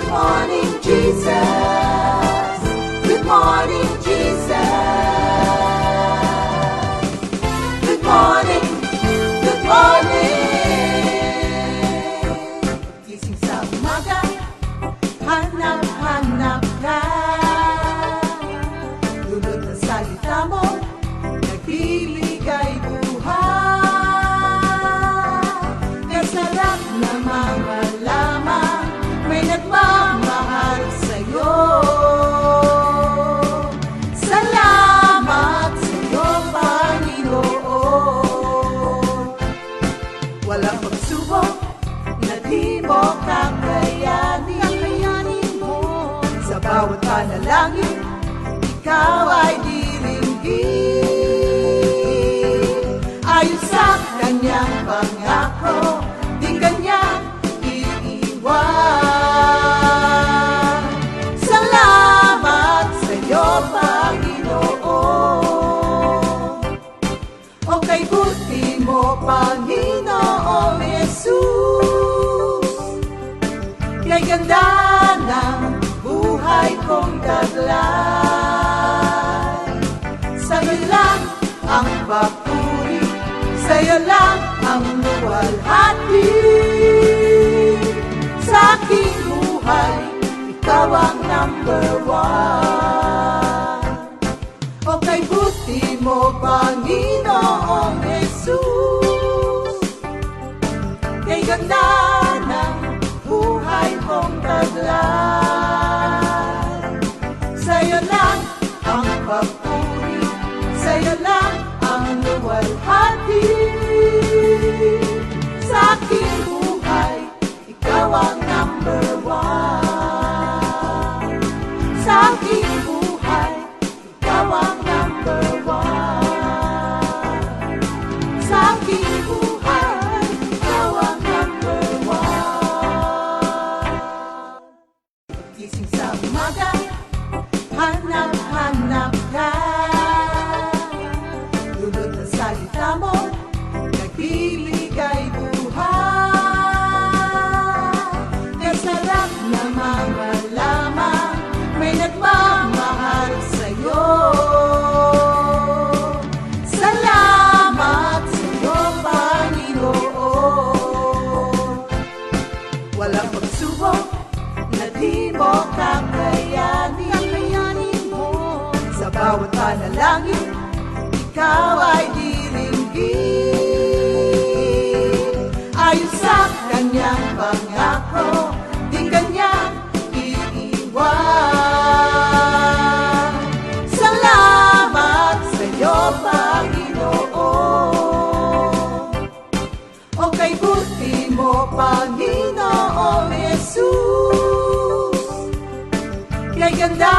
morning, Jesus. Good morning, Jesus. Good morning, good morning. Gising sa umaga, hanap-hanap ka. Dulot ng salita mo, nagbibigay buhay. Kasarap na mga lamang, may nagmamahal sa'yo. Salamat sa'yo, Panginoon. Walang pagsubok na di mo kakayanin mo. Sa bawat panalangin, ikaw ay diringgin. Ayon sa kanyang pangako, di kanyang iiwan. Salamat sa'yo, Panginoon. O kay buti mo, Panginoong Jesus. Kay ganda ng buhay kong taglay. Sa'yo lang ang papuri, sa'yo lang ang luwalhati. Sa aking buhay, ikaw ang number one. O kay buti mo, Panginoong Jesus. Kay ganda ng buhay kong taglay. Sa'yo lang ang papuri, sa'yo lang ang luwalhati. Sa aking buhay, ikaw ang number one. Sa aking buhay, ikaw ang number one. Sa aking buhay, ikaw ang number one. Gising sa umaga, hanap-hanap ka. Dulot ng salita mo, nagbibigay buhay. Kasarap na mga lamang, may nagmamahal sa'yo. Salamat sa'yo, Panginoon. Walang pagsubok na di mo kakayanin mo. Sa bawat panalangin, ikaw ay diringgin. Ayon sa kanyang pangako, di kanyang iiwan. Salamat sa'yo, Panginoon. O kay buti mo, Panginoong Jesus. Kay ganda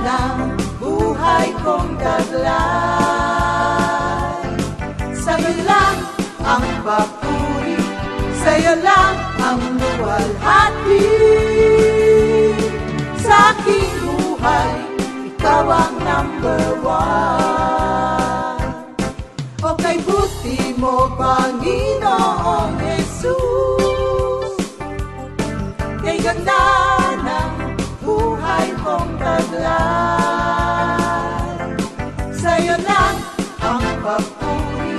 ng buhay kong taglay. Sa'yo lang ang papuri, sa'yo lang ang luwalhati. Sa aking buhay, ikaw ang number one. O kay buti mo, Panginoong Jesus. Kay ganda ng buhay kong taglay. Sa'yo lang ang papuri.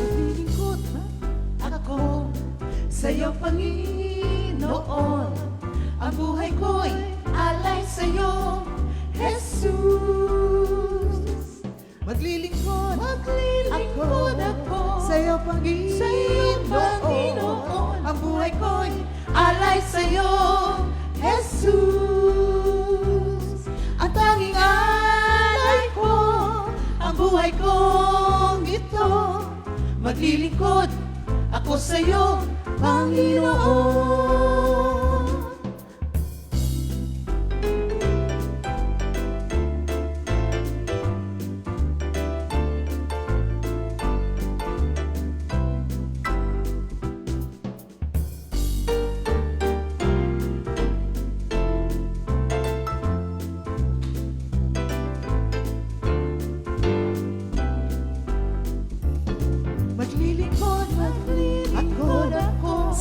Lilingkod ako sa'yo, Panginoon. Ang buhay ko'y alay sa'yo, Jesus. Maglilingkod ako sa'yo, Panginoon. Ang buhay ko'y alay sa'yo, Jesus. Ang tanging alay ko, ang buhay kong ito. Maglilingkod ako sa'yo, Panginoon.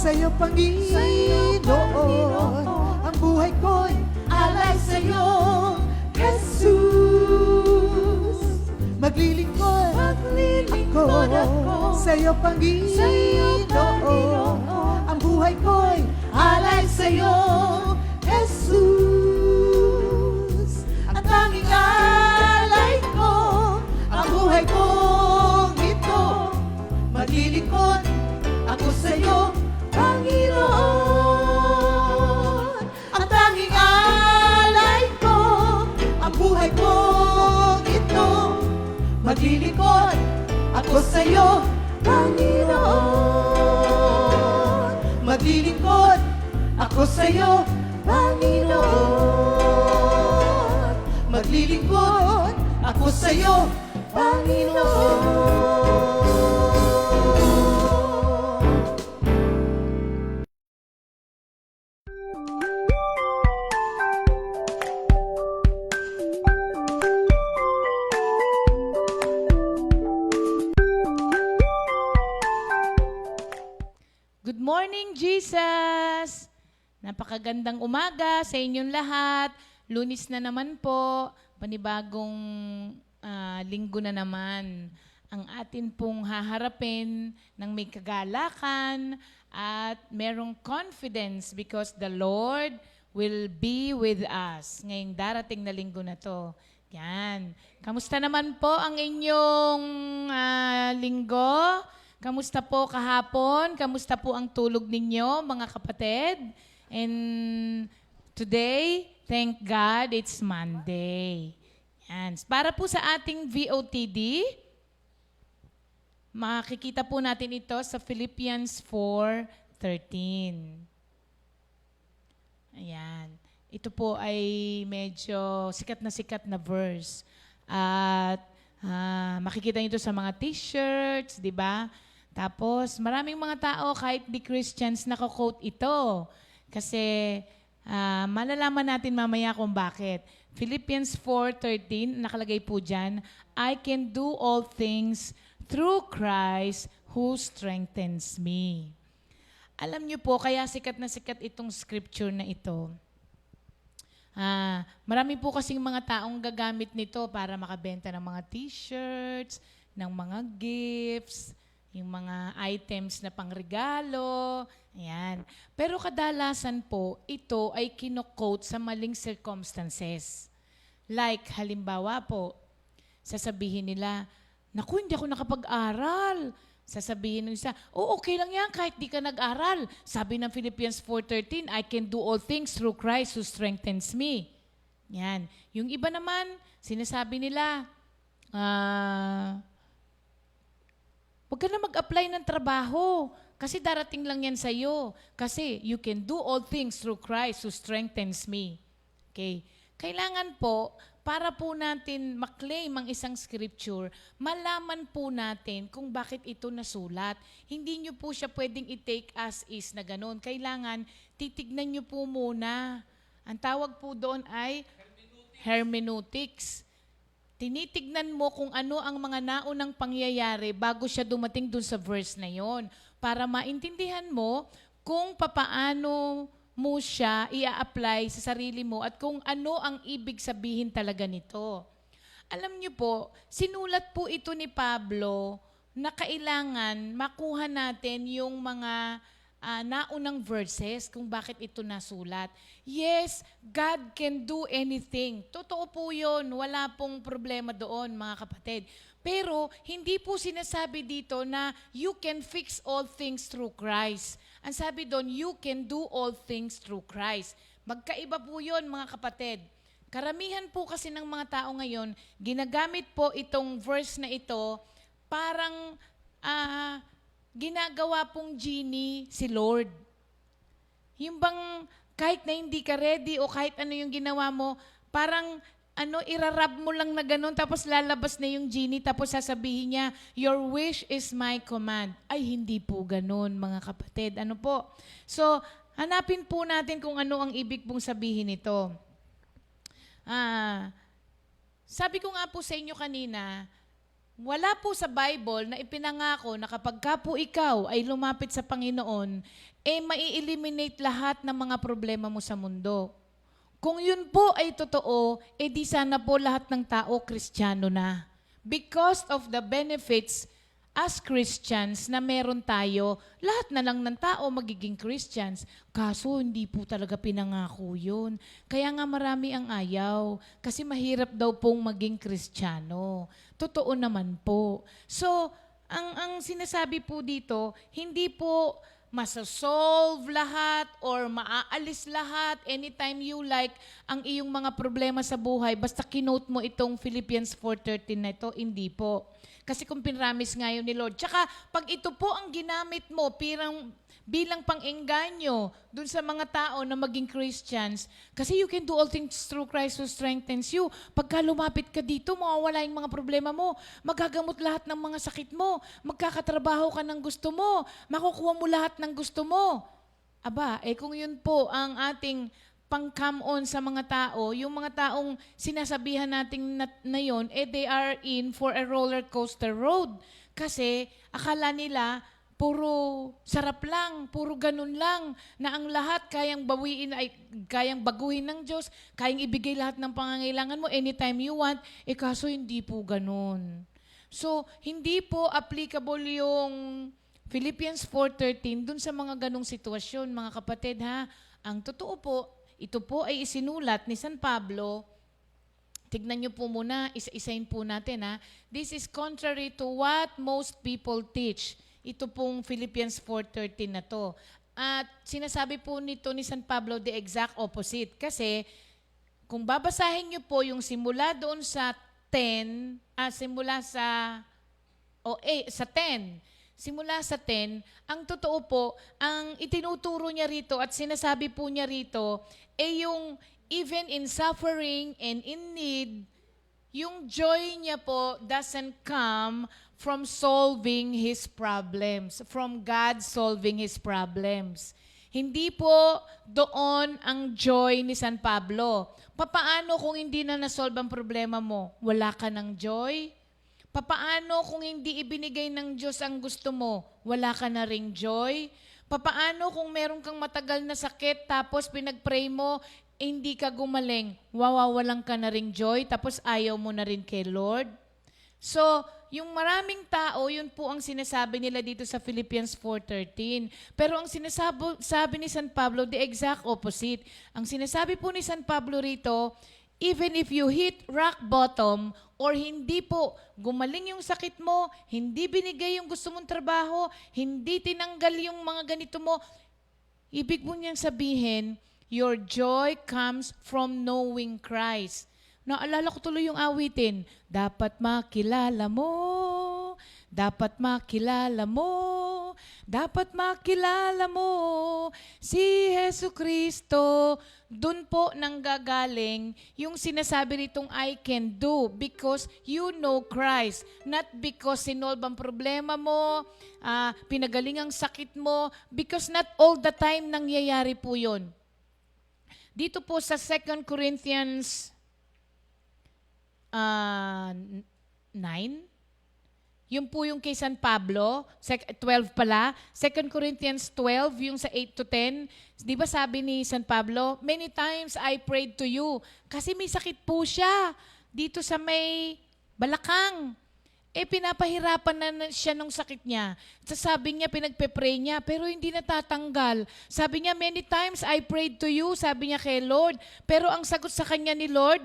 sa'yo, Panginoon. Ang buhay ko'y alay sa'yo, Jesus. Maglilingkod ako sa'yo, Panginoon. Ang buhay ko'y alay sa'yo, Jesus. Ang tanging alay ko, ang buhay kong ito. Maglilingkod ako sa'yo, Panginoon. Ang tanging alay ko, ang buhay kong ito. Maglilingkod ako sa'yo, Panginoon. Maglilingkod ako sa'yo, Panginoon. Maglilingkod ako sa'yo, Panginoon. Good morning, Jesus! Napakagandang umaga sa inyong lahat. Lunes na naman po, panibagong linggo na naman. Ang atin pong haharapin ng may kagalakan at merong confidence because the Lord will be with us ngayong darating na linggo na to. Yan. Kamusta naman po ang inyong linggo? Kamusta po kahapon? Kamusta po ang tulog ninyo, mga kapatid? And today, thank God, it's Monday. Yan. Para po sa ating VOTD, makikita po natin ito sa Philippians 4:13. Ayan. Ito po ay medyo sikat na verse. At makikita nyo ito sa mga t-shirts, di ba? Tapos, maraming mga tao, kahit di Christians, nako-quote ito. Kasi, malalaman natin mamaya kung bakit. Philippians 4:13, nakalagay po dyan, I can do all things through Christ who strengthens me. Alam nyo po, kaya sikat na sikat itong scripture na ito. Marami po kasing mga taong gagamit nito para makabenta ng mga t-shirts, ng mga gifts, yung mga items na pangregalo. Ayan. Pero kadalasan po, ito ay kino-quote sa maling circumstances. Like, halimbawa po, sasabihin nila, naku, hindi ako nakapag-aral. Sasabihin ng isa, okay lang yan kahit di ka nag-aral. Sabi ng Philippians 4:13, I can do all things through Christ who strengthens me. Yan. Yung iba naman, sinasabi nila, huwag ka na mag-apply ng trabaho kasi darating lang yan sa'yo. Kasi you can do all things through Christ who strengthens me. Okay? Kailangan po, para po natin maklaim ang isang scripture, malaman po natin kung bakit ito nasulat. Hindi nyo po siya pwedeng i-take as is na ganun. Kailangan, titignan nyo po muna. Ang tawag po doon ay hermeneutics. Tinitignan mo kung ano ang mga naunang pangyayari bago siya dumating dun sa verse na yon para maintindihan mo kung papaano mo siya i-apply sa sarili mo at kung ano ang ibig sabihin talaga nito. Alam niyo po, sinulat po ito ni Pablo na kailangan makuha natin yung mga naunang verses kung bakit ito nasulat. Yes, God can do anything. Totoo po yun. Wala pong problema doon, mga kapatid. Pero hindi po sinasabi dito na you can fix all things through Christ. Ang sabi doon, you can do all things through Christ. Magkaiba po yun, mga kapatid. Karamihan po kasi ng mga tao ngayon, ginagamit po itong verse na ito, parang ginagawa pong genie si Lord. Yung bang kahit na hindi ka ready o kahit ano yung ginawa mo, parang irarab mo lang na ganun, tapos lalabas na yung genie, tapos sasabihin niya, your wish is my command. Ay, hindi po ganun, mga kapatid. Ano po? So, hanapin po natin kung ano ang ibig pong sabihin nito. Sabi ko nga po sa inyo kanina, Wala po sa Bible na ipinangako na kapag ka po ikaw ay lumapit sa Panginoon, mai-eliminate lahat ng mga problema mo sa mundo. Kung yun po ay totoo, di sana po lahat ng tao Kristiyano na. Because of the benefits as Christians na meron tayo, lahat na lang ng tao magiging Christians. Kaso hindi po talaga pinangako yun. Kaya nga marami ang ayaw. Kasi mahirap daw pong maging Kristiyano. Totoo naman po. So, ang sinasabi po dito, hindi po masasolve lahat or maaalis lahat anytime you like ang iyong mga problema sa buhay. Basta kinote mo itong Philippians 4:13 na ito, hindi po. Kasi kung pinramis nga yun ni Lord. Tsaka, pag ito po ang ginamit mo bilang pang-engganyo dun sa mga tao na maging Christians, kasi you can do all things through Christ who strengthens you. Pagka lumapit ka dito, mawawala yung mga problema mo. Magagamot lahat ng mga sakit mo. Magkakatrabaho ka ng gusto mo. Makukuha mo lahat ng gusto mo. Aba, kung yun po ang ating pang-come on sa mga tao, yung mga taong sinasabihan natin na yun, they are in for a roller coaster road. Kasi akala nila, puro sarap lang, puro ganun lang, na ang lahat kayang baguhin ng Diyos, kayang ibigay lahat ng pangangailangan mo anytime you want, kaso hindi po ganun. So, hindi po applicable yung Philippians 4:13 dun sa mga ganung sitwasyon, mga kapatid ha. Ang totoo po, ito po ay isinulat ni San Pablo. Tignan niyo po muna, isa-isahin po natin ha. This is contrary to what most people teach. Ito pong Philippians 4:13 na to. At sinasabi po nito ni San Pablo the exact opposite. Kasi kung babasahin niyo po yung simula doon sa 10, sa 10, simula sa 10, ang totoo po, ang itinuturo niya rito at sinasabi po niya rito, yung even in suffering and in need, yung joy niya po doesn't come from solving his problems, from God solving his problems. Hindi po doon ang joy ni San Pablo. Papaano kung hindi na nasolve ang problema mo? Wala ka ng joy? Papaano kung hindi ibinigay ng Diyos ang gusto mo? Wala ka na ring joy? Papaano kung meron kang matagal na sakit tapos pinag-pray mo, hindi ka gumaling, wawawalan ka na ring joy tapos ayaw mo na rin kay Lord? So, yung maraming tao, yun po ang sinasabi nila dito sa Philippians 4:13. Pero ang sabi ni San Pablo, the exact opposite. Ang sinasabi po ni San Pablo rito, even if you hit rock bottom or hindi po gumaling yung sakit mo, hindi binigay yung gusto mong trabaho, hindi tinanggal yung mga ganito mo, ibig mo niyang sabihin, your joy comes from knowing Christ. Naalala ko tuloy yung awitin, dapat makilala mo, dapat makilala mo, dapat makilala mo si Hesu Kristo. Doon po nanggagaling yung sinasabi nitong I can do because you know Christ. Not because sinolve ang problema mo, pinagaling ang sakit mo, because not all the time nangyayari po yun. Dito po sa 2 Corinthians 9, yun po yung kay San Pablo, 12 pala, 2 Corinthians 12, yung sa 8 to 10, di ba sabi ni San Pablo, many times I prayed to you, kasi may sakit po siya, dito sa may balakang. Pinapahirapan na siya nung sakit niya. Sabi niya, pinagpe-pray niya, pero hindi natatanggal. Sabi niya, many times I prayed to you, sabi niya kay Lord, pero ang sagot sa kanya ni Lord,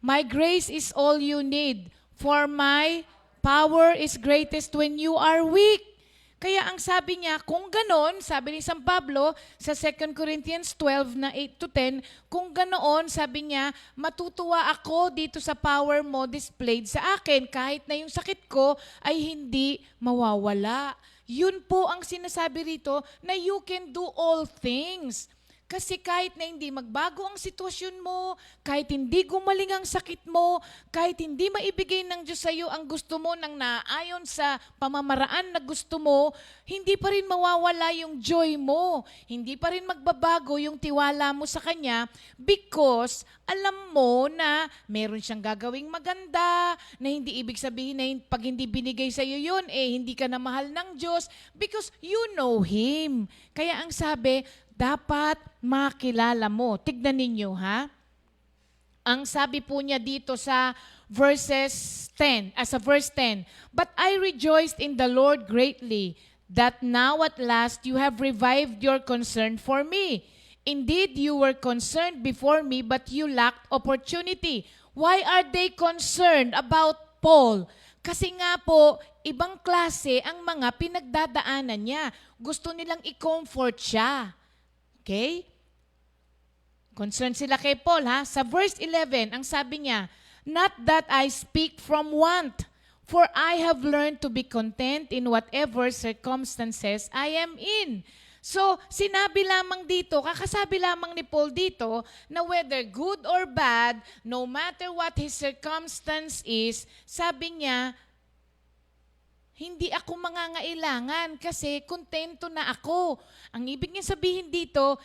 my grace is all you need, for my power is greatest when you are weak. Kaya ang sabi niya, kung ganon, sabi ni San Pablo sa 2 Corinthians 12 na 8 to 10, kung ganoon, sabi niya, matutuwa ako dito sa power mo displayed sa akin kahit na yung sakit ko ay hindi mawawala. Yun po ang sinasabi rito na you can do all things. Kasi kahit na hindi magbago ang sitwasyon mo, kahit hindi gumaling ang sakit mo, kahit hindi maibigay ng Diyos sa iyo ang gusto mo nang naayon sa pamamaraan na gusto mo, hindi pa rin mawawala yung joy mo. Hindi pa rin magbabago yung tiwala mo sa Kanya because alam mo na meron siyang gagawing maganda, na hindi ibig sabihin na pag hindi binigay sa iyo yun, hindi ka na mahal ng Diyos because you know Him. Kaya ang sabi, dapat makilala mo. Tignan ninyo, ha? Ang sabi po niya dito sa verse 10, But I rejoiced in the Lord greatly, that now at last you have revived your concern for me. Indeed, you were concerned before me, but you lacked opportunity. Why are they concerned about Paul? Kasi nga po, ibang klase ang mga pinagdadaanan niya. Gusto nilang i-comfort siya. Okay? Concerned sila kay Paul, ha? Sa verse 11, ang sabi niya, Not that I speak from want, for I have learned to be content in whatever circumstances I am in. So, sinabi lamang dito, kakasabi lamang ni Paul dito, na whether good or bad, no matter what his circumstance is, sabi niya, hindi ako mangangailangan kasi kontento na ako. Ang ibig niya sabihin dito,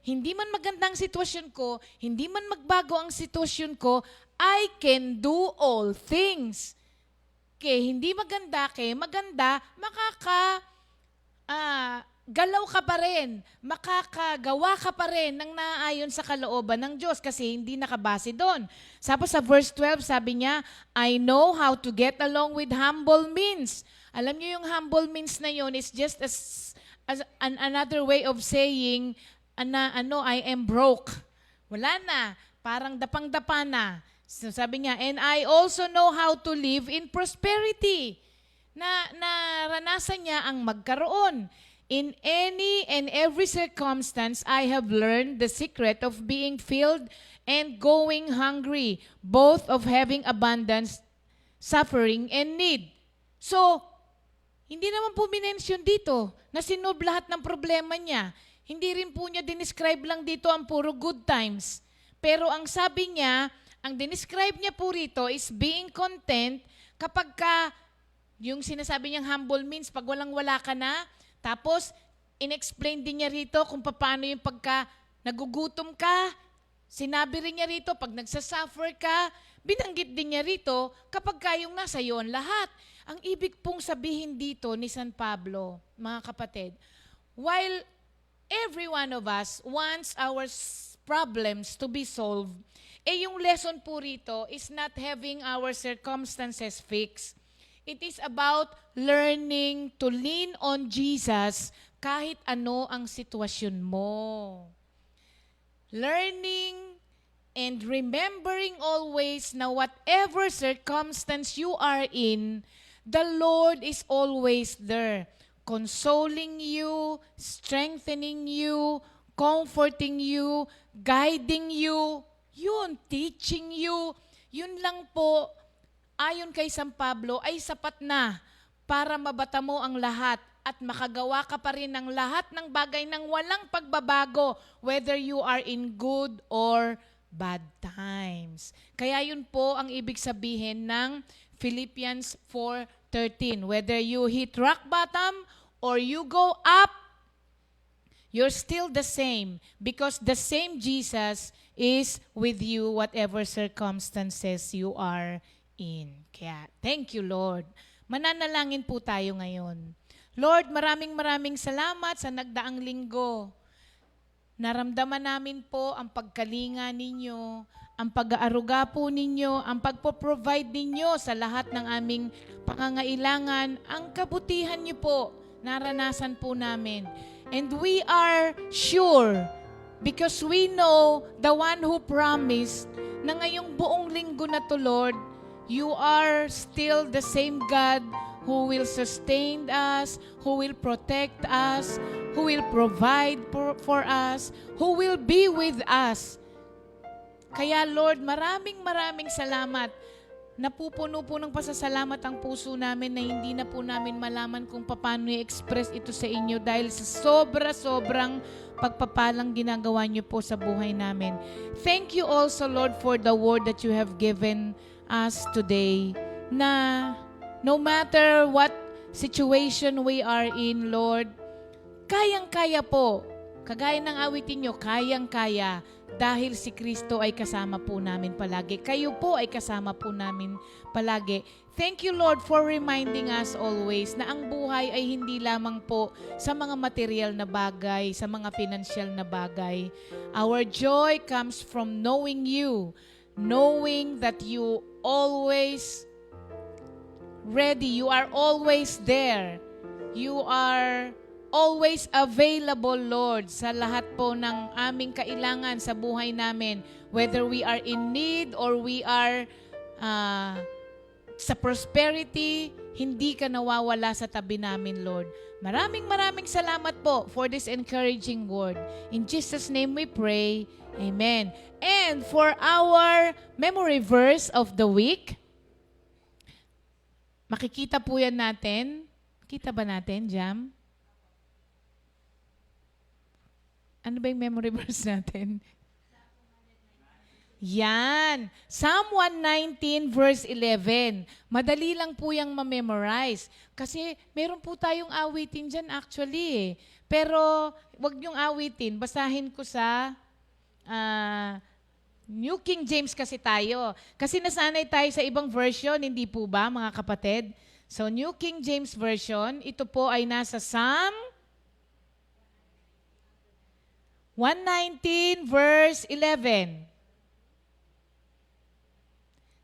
hindi man maganda ang sitwasyon ko, hindi man magbago ang sitwasyon ko, I can do all things. Hindi maganda, galaw ka pa rin, makakagawa ka pa rin ng naayon sa kalooban ng Diyos kasi hindi nakabase doon. Tapos sa verse 12, sabi niya, I know how to get along with humble means. Alam niyo yung humble means na yun is just as another way of saying, I am broke. Wala na, parang dapang-dapa na. So sabi niya, and I also know how to live in prosperity. Naranasan niya ang magkaroon. In any and every circumstance, I have learned the secret of being filled and going hungry, both of having abundance, suffering, and need. So, hindi naman po minention dito na sinob lahat ng problema niya. Hindi rin po niya dinescribe lang dito ang puro good times. Pero ang sabi niya, ang dinescribe niya po rito is being content kapag yung sinasabi niyang humble means, pag walang-wala ka na, tapos, in-explain din niya rito kung paano yung pagka nagugutom ka. Sinabi rin niya rito, pag nagsasuffer ka, binanggit din niya rito kapag yung nasa iyo ang lahat. Ang ibig pong sabihin dito ni San Pablo, mga kapatid, while every one of us wants our problems to be solved, yung lesson po rito is not having our circumstances fixed. It is about learning to lean on Jesus kahit ano ang sitwasyon mo. Learning and remembering always na whatever circumstance you are in, the Lord is always there, consoling you, strengthening you, comforting you, guiding you, teaching you. Yun lang po, ayon kay San Pablo, ay sapat na para mabata mo ang lahat at makagawa ka pa rin ng lahat ng bagay ng walang pagbabago, whether you are in good or bad times. Kaya yun po ang ibig sabihin ng Philippians 4:13. Whether you hit rock bottom or you go up, you're still the same because the same Jesus is with you whatever circumstances you are in. Kaya, thank you, Lord. Mananalangin po tayo ngayon. Lord, maraming salamat sa nagdaang linggo. Naramdaman namin po ang pagkalinga ninyo, ang pag-aaruga po ninyo, ang pagpo-provide ninyo sa lahat ng aming pangangailangan. Ang kabutihan niyo po, naranasan po namin. And we are sure, because we know the one who promised na ngayong buong linggo na to, Lord, you are still the same God who will sustain us, who will protect us, who will provide for us, who will be with us. Kaya Lord, maraming salamat. Napupuno po ng pasasalamat ang puso namin na hindi na po namin malaman kung paano i-express ito sa inyo dahil sa sobrang pagpapalang ginagawa niyo po sa buhay namin. Thank you also, Lord, for the word that you have given us today, na no matter what situation we are in, Lord, kayang-kaya po. Kagaya ng awitin nyo, kayang-kaya dahil si Kristo ay kasama po namin palagi. Kayo po ay kasama po namin palagi. Thank you, Lord, for reminding us always na ang buhay ay hindi lamang po sa mga material na bagay, sa mga financial na bagay. Our joy comes from knowing you, knowing that you always ready, you are always there. You are always available, Lord, sa lahat po ng aming kailangan sa buhay namin. Whether we are in need or we are sa prosperity, hindi ka nawawala sa tabi namin, Lord. Maraming salamat po for this encouraging word. In Jesus' name we pray. Amen. And for our memory verse of the week, makikita po yan natin. Kita ba natin, Jam? Ano ba yung memory verse natin? Yan. Psalm 119 verse 11. Madali lang po yung ma-memorize. Kasi meron po tayong awitin dyan actually eh. Pero wag niyong awitin. Basahin ko sa New King James kasi tayo. Kasi nasanay tayo sa ibang version, hindi po ba mga kapatid? So New King James Version, ito po ay nasa Psalm 119 verse 11.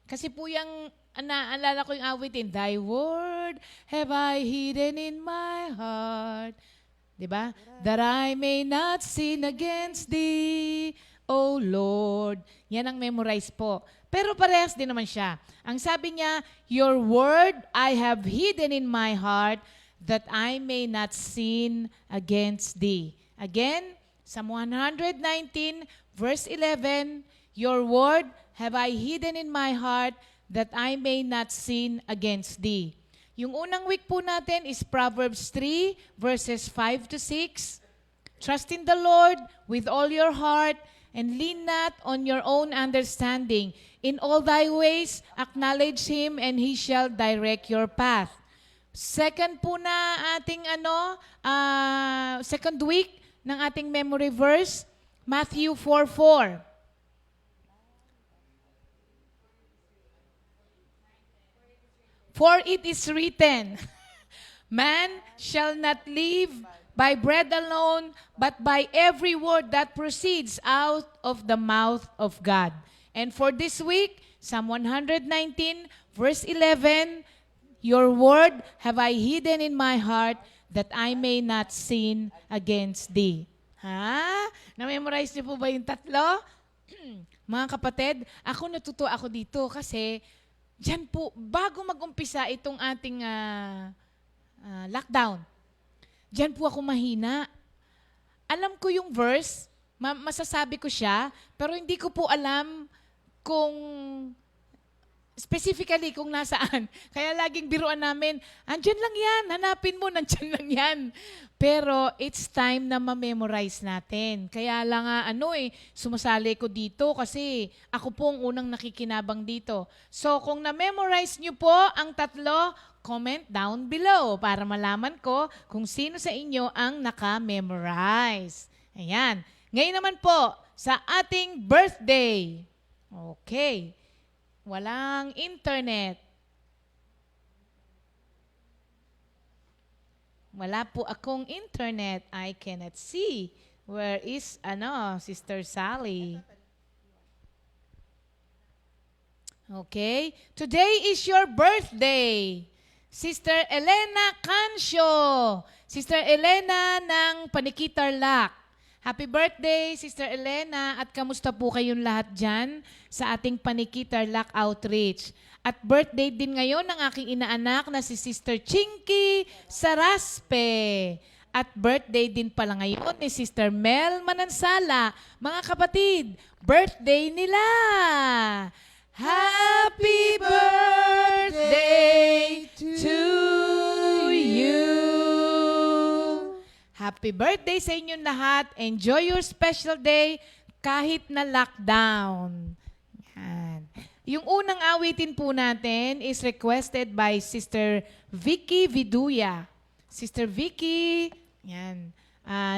Kasi po yung, naalala ko yung awitin, Thy word have I hidden in my heart. Diba? That I may not sin against Thee, O Lord. Yan ang memorize po. Pero parehas din naman siya. Ang sabi niya, Your word I have hidden in my heart, that I may not sin against Thee. Again, Psalm 119, verse 11, Your word have I hidden in my heart, that I may not sin against Thee. Yung unang week po natin is Proverbs 3, verses 5 to 6. Trust in the Lord with all your heart, and lean not on your own understanding. In all thy ways, acknowledge Him, and He shall direct your path. Second po na ating second week ng ating memory verse, Matthew 4:4. For it is written, Man shall not live by bread alone, but by every word that proceeds out of the mouth of God. And for this week, Psalm 119, verse 11, Your word have I hidden in my heart, that I may not sin against Thee. Ha? Na-memorize niyo po ba yung tatlo? Mga kapatid, natuto ako dito kasi diyan po, bago mag-umpisa itong ating lockdown, diyan po ako mahina. Alam ko yung verse, masasabi ko siya, pero hindi ko po alam kung specifically kung nasaan. Kaya laging biruan namin, andyan lang yan, hanapin mo, nandyan lang yan. Pero it's time na ma-memorize natin. Kaya lang sumasali ko dito kasi ako po ang unang nakikinabang dito. So kung na-memorize nyo po ang tatlo, comment down below para malaman ko kung sino sa inyo ang naka-memorize. Ayan. Ngayon naman po, sa ating birthday. Okay. Walang internet. Wala po akong internet. I cannot see. Where is, Sister Sally? Okay. Today is your birthday. Sister Elena Cancio. Sister Elena ng Panikitarlac. Happy birthday, Sister Elena, at kamusta po kayong lahat dyan sa ating Panikitarlac Outreach. At birthday din ngayon ng aking inaanak na si Sister Chinky Saraspe. At birthday din pala ngayon ni Sister Mel Manansala. Mga kapatid, birthday nila! Happy birthday to you! Happy birthday sa inyong lahat. Enjoy your special day kahit na lockdown. Yan. Yung unang awitin po natin is requested by Sister Vicky Viduya. Sister Vicky, yan,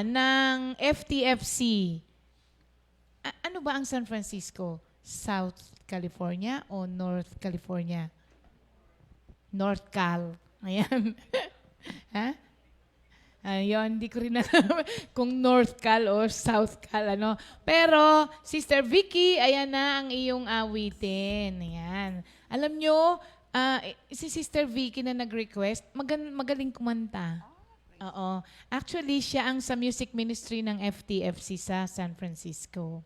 ng FTFC. Ano ba ang San Francisco? South California o North California? North Cal. Ayan. Ha? Ayun, hindi ko rin alam kung North Cal o South Cal, ano. Pero, Sister Vicky, ayan na ang iyong awitin. Ayan. Alam nyo, si Sister Vicky na nag-request, magaling kumanta. Oo. Actually, siya ang sa music ministry ng FTFC sa San Francisco.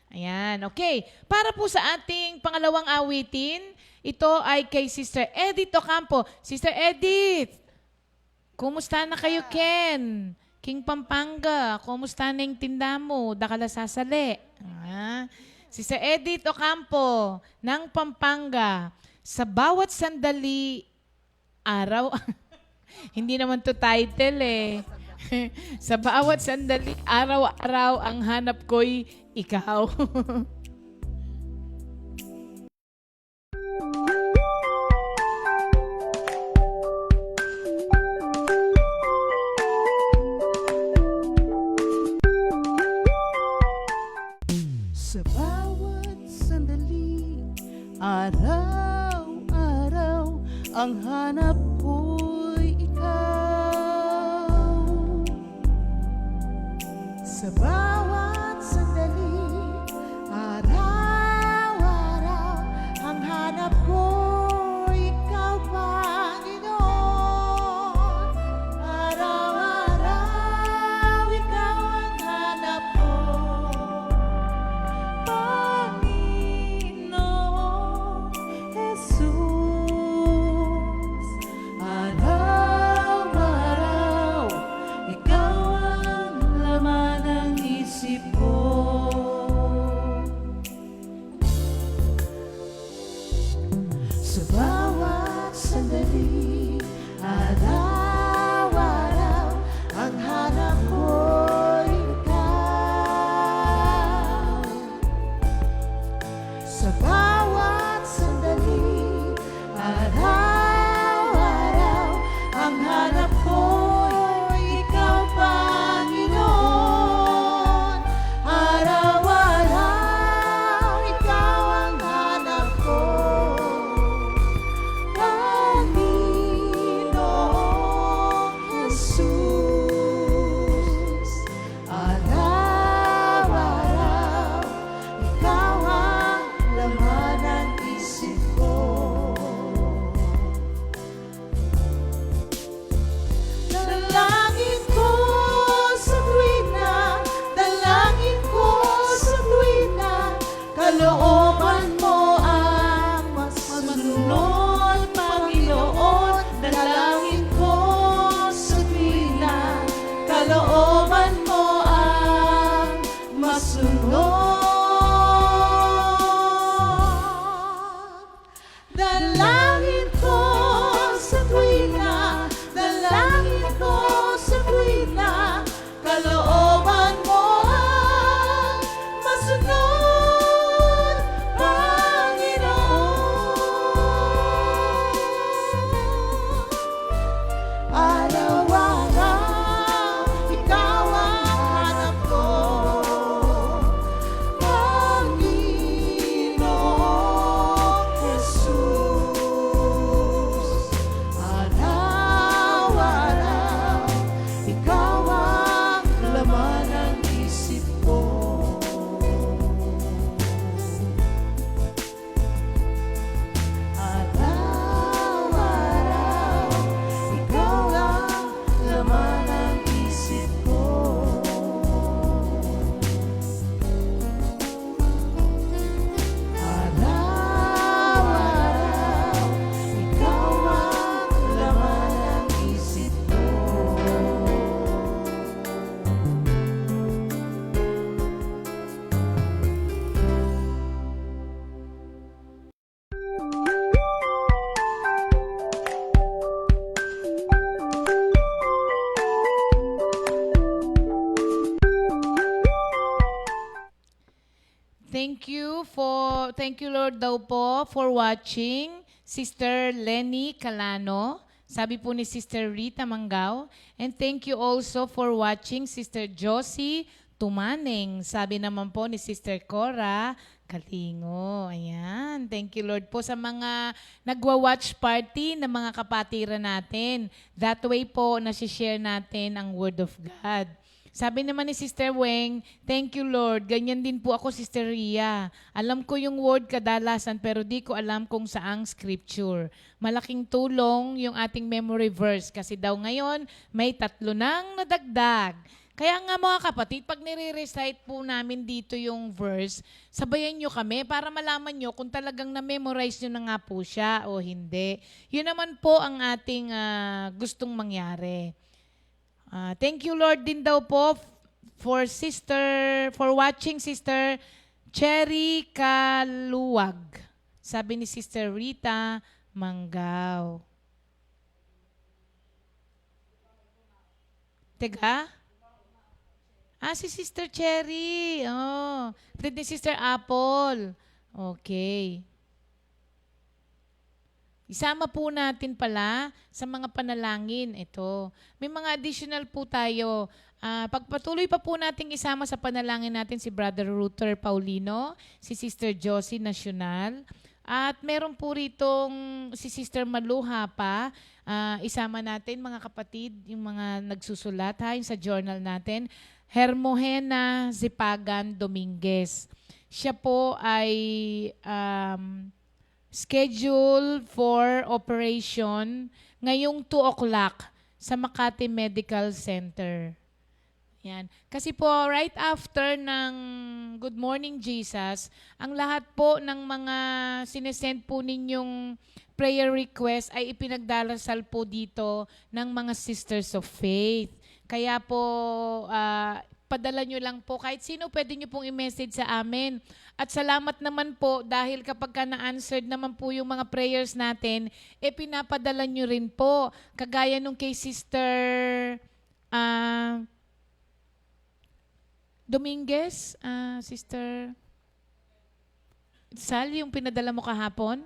Ayan, okay. Para po sa ating pangalawang awitin, ito ay kay Sister Edith Ocampo. Sister Edith, kumusta na kayo, Ken? King Pampanga, kumusta na yung tinda mo? Dakala sasali. Sister Edith Ocampo ng Pampanga, sa bawat sandali, araw, hindi naman to title eh. Sa bawat sandali, araw-araw, ang hanap ko'y ikaw. Sa bawat sandali, araw-araw, ang hanap ko'y ikaw. Sa bawat sandali, araw-araw, ang hanap ko'y ikaw, Panginoon. Araw-araw, ikaw ang hanap ko, Panginoon Jesus. Araw-araw, ikaw ang laman ng Thank you Lord daw po for watching Sister Lenny Calano. Sabi po ni Sister Rita Manggao. And thank you also for watching Sister Josie Tumaning. Sabi naman po ni Sister Cora Kalingo. Ayan. Thank you Lord po sa mga nagwa-watch party na mga kapatiran natin. That way po nasishare natin ang Word of God. Sabi naman ni Sister Weng, thank you Lord. Ganyan din po ako, Sister Ria. Alam ko yung word kadalasan pero di ko alam kung saang scripture. Malaking tulong yung ating memory verse kasi daw ngayon may 3 nang nadagdag. Kaya nga mga kapatid, pag nire-recite po namin dito yung verse, sabayan nyo kami para malaman nyo kung talagang na-memorize nyo na nga po siya o hindi. Yun naman po ang ating gustong mangyari. Thank you Lord din daw po for watching Sister Cherry Kaluwag. Sabi ni Sister Rita Manggao. Teka? Si Sister Cherry. Oh, kapatid ni Sister Apple. Okay. Isama po natin pala sa mga panalangin ito. May mga additional po tayo. Pagpatuloy pa po nating isama sa panalangin natin si Brother Ruther Paulino, si Sister Josie Nacional, at meron po ritong si Sister Maluha pa. Isama natin mga kapatid, yung mga nagsusulat yung sa journal natin. Hermogena Zipagan Dominguez. Siya po ay schedule for operation ngayong 2 o'clock sa Makati Medical Center. Yan. Kasi po, right after ng Good Morning Jesus, ang lahat po ng mga sinesend po ninyong prayer request ay ipinagdarasal po dito ng mga Sisters of Faith. Kaya po, padala nyo lang po. Kahit sino pwede nyo pong i-message sa amin. At salamat naman po dahil kapag ka na-answered naman po yung mga prayers natin, pinapadala nyo rin po. Kagaya nung kay Sister Dominguez, Sister Sal, yung pinadala mo kahapon.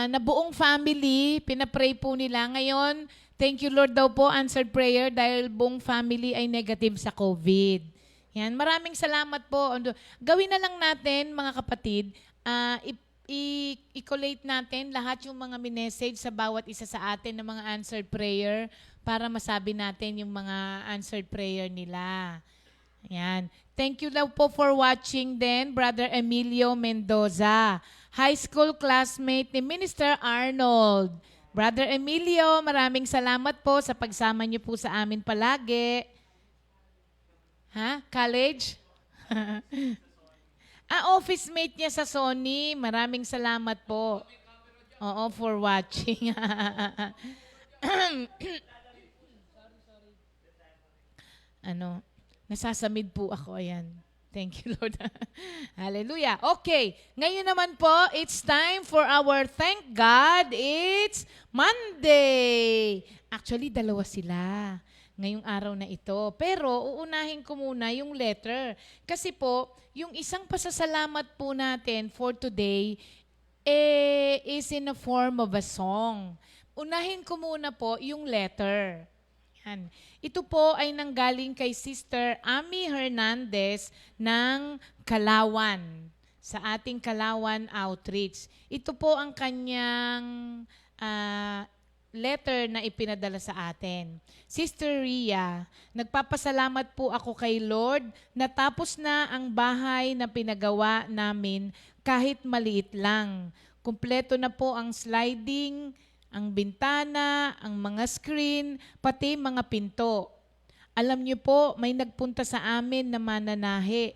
Na buong family, pinapray po nila. Ngayon, thank you Lord daw po, answered prayer dahil buong family ay negative sa COVID. Yan, maraming salamat po. Gawin na lang natin, mga kapatid, i-collate natin lahat yung mga minessage sa bawat isa sa atin ng mga answered prayer para masabi natin yung mga answered prayer nila. Yan. Thank you daw po for watching din, Brother Emilio Mendoza, high school classmate ni Minister Arnold. Brother Emilio, maraming salamat po sa pagsama niyo po sa amin palagi. College? Office mate niya sa Sony. Maraming salamat po. Oo, for watching. Nasasamid po ako. Ayan. Thank you, Lord. Hallelujah. Okay. Ngayon naman po, it's time for our thank God. It's Monday. Actually, 2 sila ngayong araw na ito. Pero uunahin ko muna yung letter. Kasi po, yung isang pasasalamat po natin for today is in a form of a song. Unahin ko muna po yung letter. Yan. Ito po ay nanggaling kay Sister Ami Hernandez ng Kalawan, sa ating Kalawan Outreach. Ito po ang kanyang letter na ipinadala sa atin. Sister Ria, nagpapasalamat po ako kay Lord na tapos na ang bahay na pinagawa namin kahit maliit lang. Kumpleto na po ang sliding, ang bintana, ang mga screen, pati mga pinto. Alam niyo po, may nagpunta sa amin na mananahi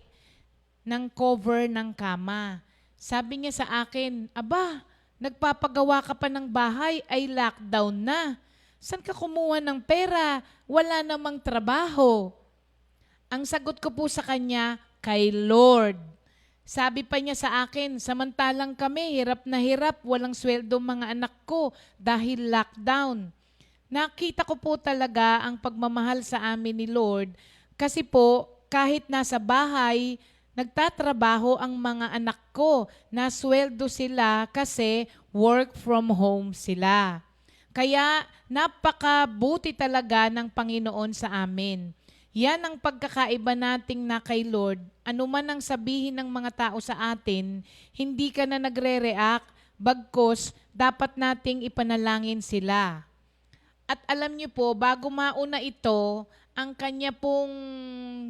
ng cover ng kama. Sabi niya sa akin, "Aba, nagpapagawa ka pa ng bahay, ay lockdown na. Saan ka kumuha ng pera? Wala namang trabaho." Ang sagot ko po sa kanya, kay Lord. Sabi pa niya sa akin, samantalang kami, hirap na hirap, walang sweldo mga anak ko dahil lockdown. Nakita ko po talaga ang pagmamahal sa amin ni Lord kasi po kahit nasa bahay, nagtatrabaho ang mga anak ko, nasweldo sila kasi work from home sila. Kaya napakabuti talaga ng Panginoon sa amin. Yan ang pagkakaiba nating na kay Lord. Ano man ang sabihin ng mga tao sa atin, hindi ka na nagre-react, bagkus dapat nating ipanalangin sila. At alam niyo po, bago mauna ito, ang kanya pong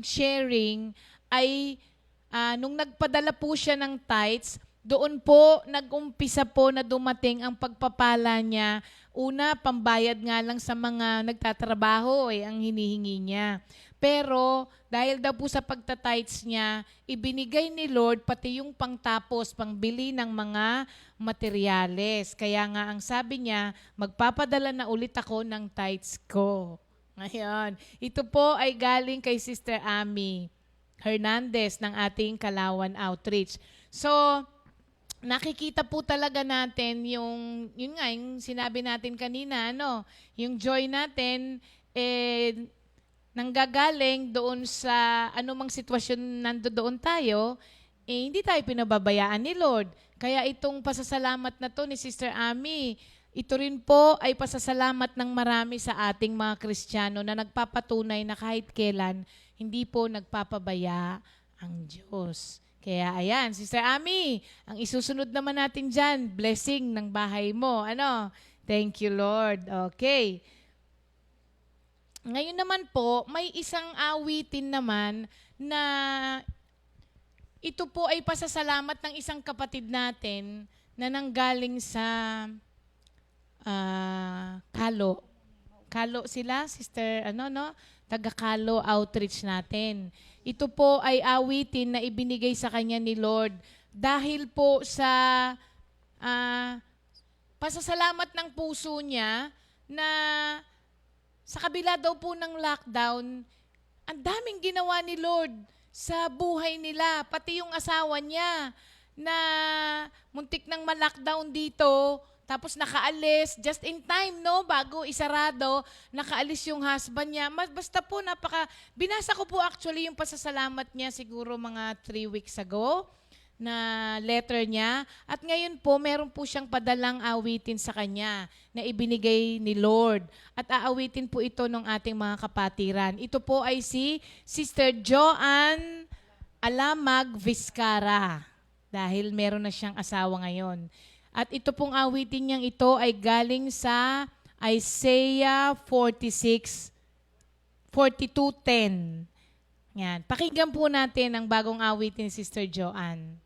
sharing ay nung nagpadala po siya ng tithes, doon po nag-umpisa po na dumating ang pagpapala niya. Una, pambayad nga lang sa mga nagtatrabaho ang hinihingi niya. Pero dahil daw po sa pagtatites niya, ibinigay ni Lord pati yung pangtapos, pangbili ng mga materyales. Kaya nga ang sabi niya, magpapadala na ulit ako ng tithes ko. Ngayon, ito po ay galing kay Sister Ami Hernandez ng ating Kalawan Outreach. So, nakikita po talaga natin yun nga, yung sinabi natin kanina, yung joy natin, nanggagaling doon sa anumang sitwasyon nandoon tayo, hindi tayo pinababayaan ni Lord. Kaya itong pasasalamat na to ni Sister Ami, ito rin po ay pasasalamat ng marami sa ating mga Kristiyano na nagpapatunay na kahit kailan, hindi po nagpapabaya ang Diyos. Kaya ayan, Sister Ami, ang isusunod naman natin dyan, blessing ng bahay mo. Thank you, Lord. Okay. Ngayon naman po, may isang awitin naman na ito po ay pasasalamat ng isang kapatid natin na nanggaling sa Kalo. Kalo sila, Sister, taga Kalo Outreach natin. Ito po ay awitin na ibinigay sa kanya ni Lord dahil po sa pasasalamat ng puso niya na sa kabila daw po ng lockdown, ang daming ginawa ni Lord sa buhay nila. Pati yung asawa niya na muntik nang ma-lockdown dito, tapos nakaalis, just in time, bago isarado, nakaalis yung husband niya. Basta po, binasa ko po actually yung pasasalamat niya siguro mga 3 weeks ago na letter niya. At ngayon po, meron po siyang padalang awitin sa kanya na ibinigay ni Lord. At aawitin po ito ng ating mga kapatiran. Ito po ay si Sister Joanne Alamag Vizcara dahil meron na siyang asawa ngayon. At ito pong awitin niyang ito ay galing sa Isaiah 42:10. Yan. Pakinggan po natin ang bagong awitin ni Sister Joanne.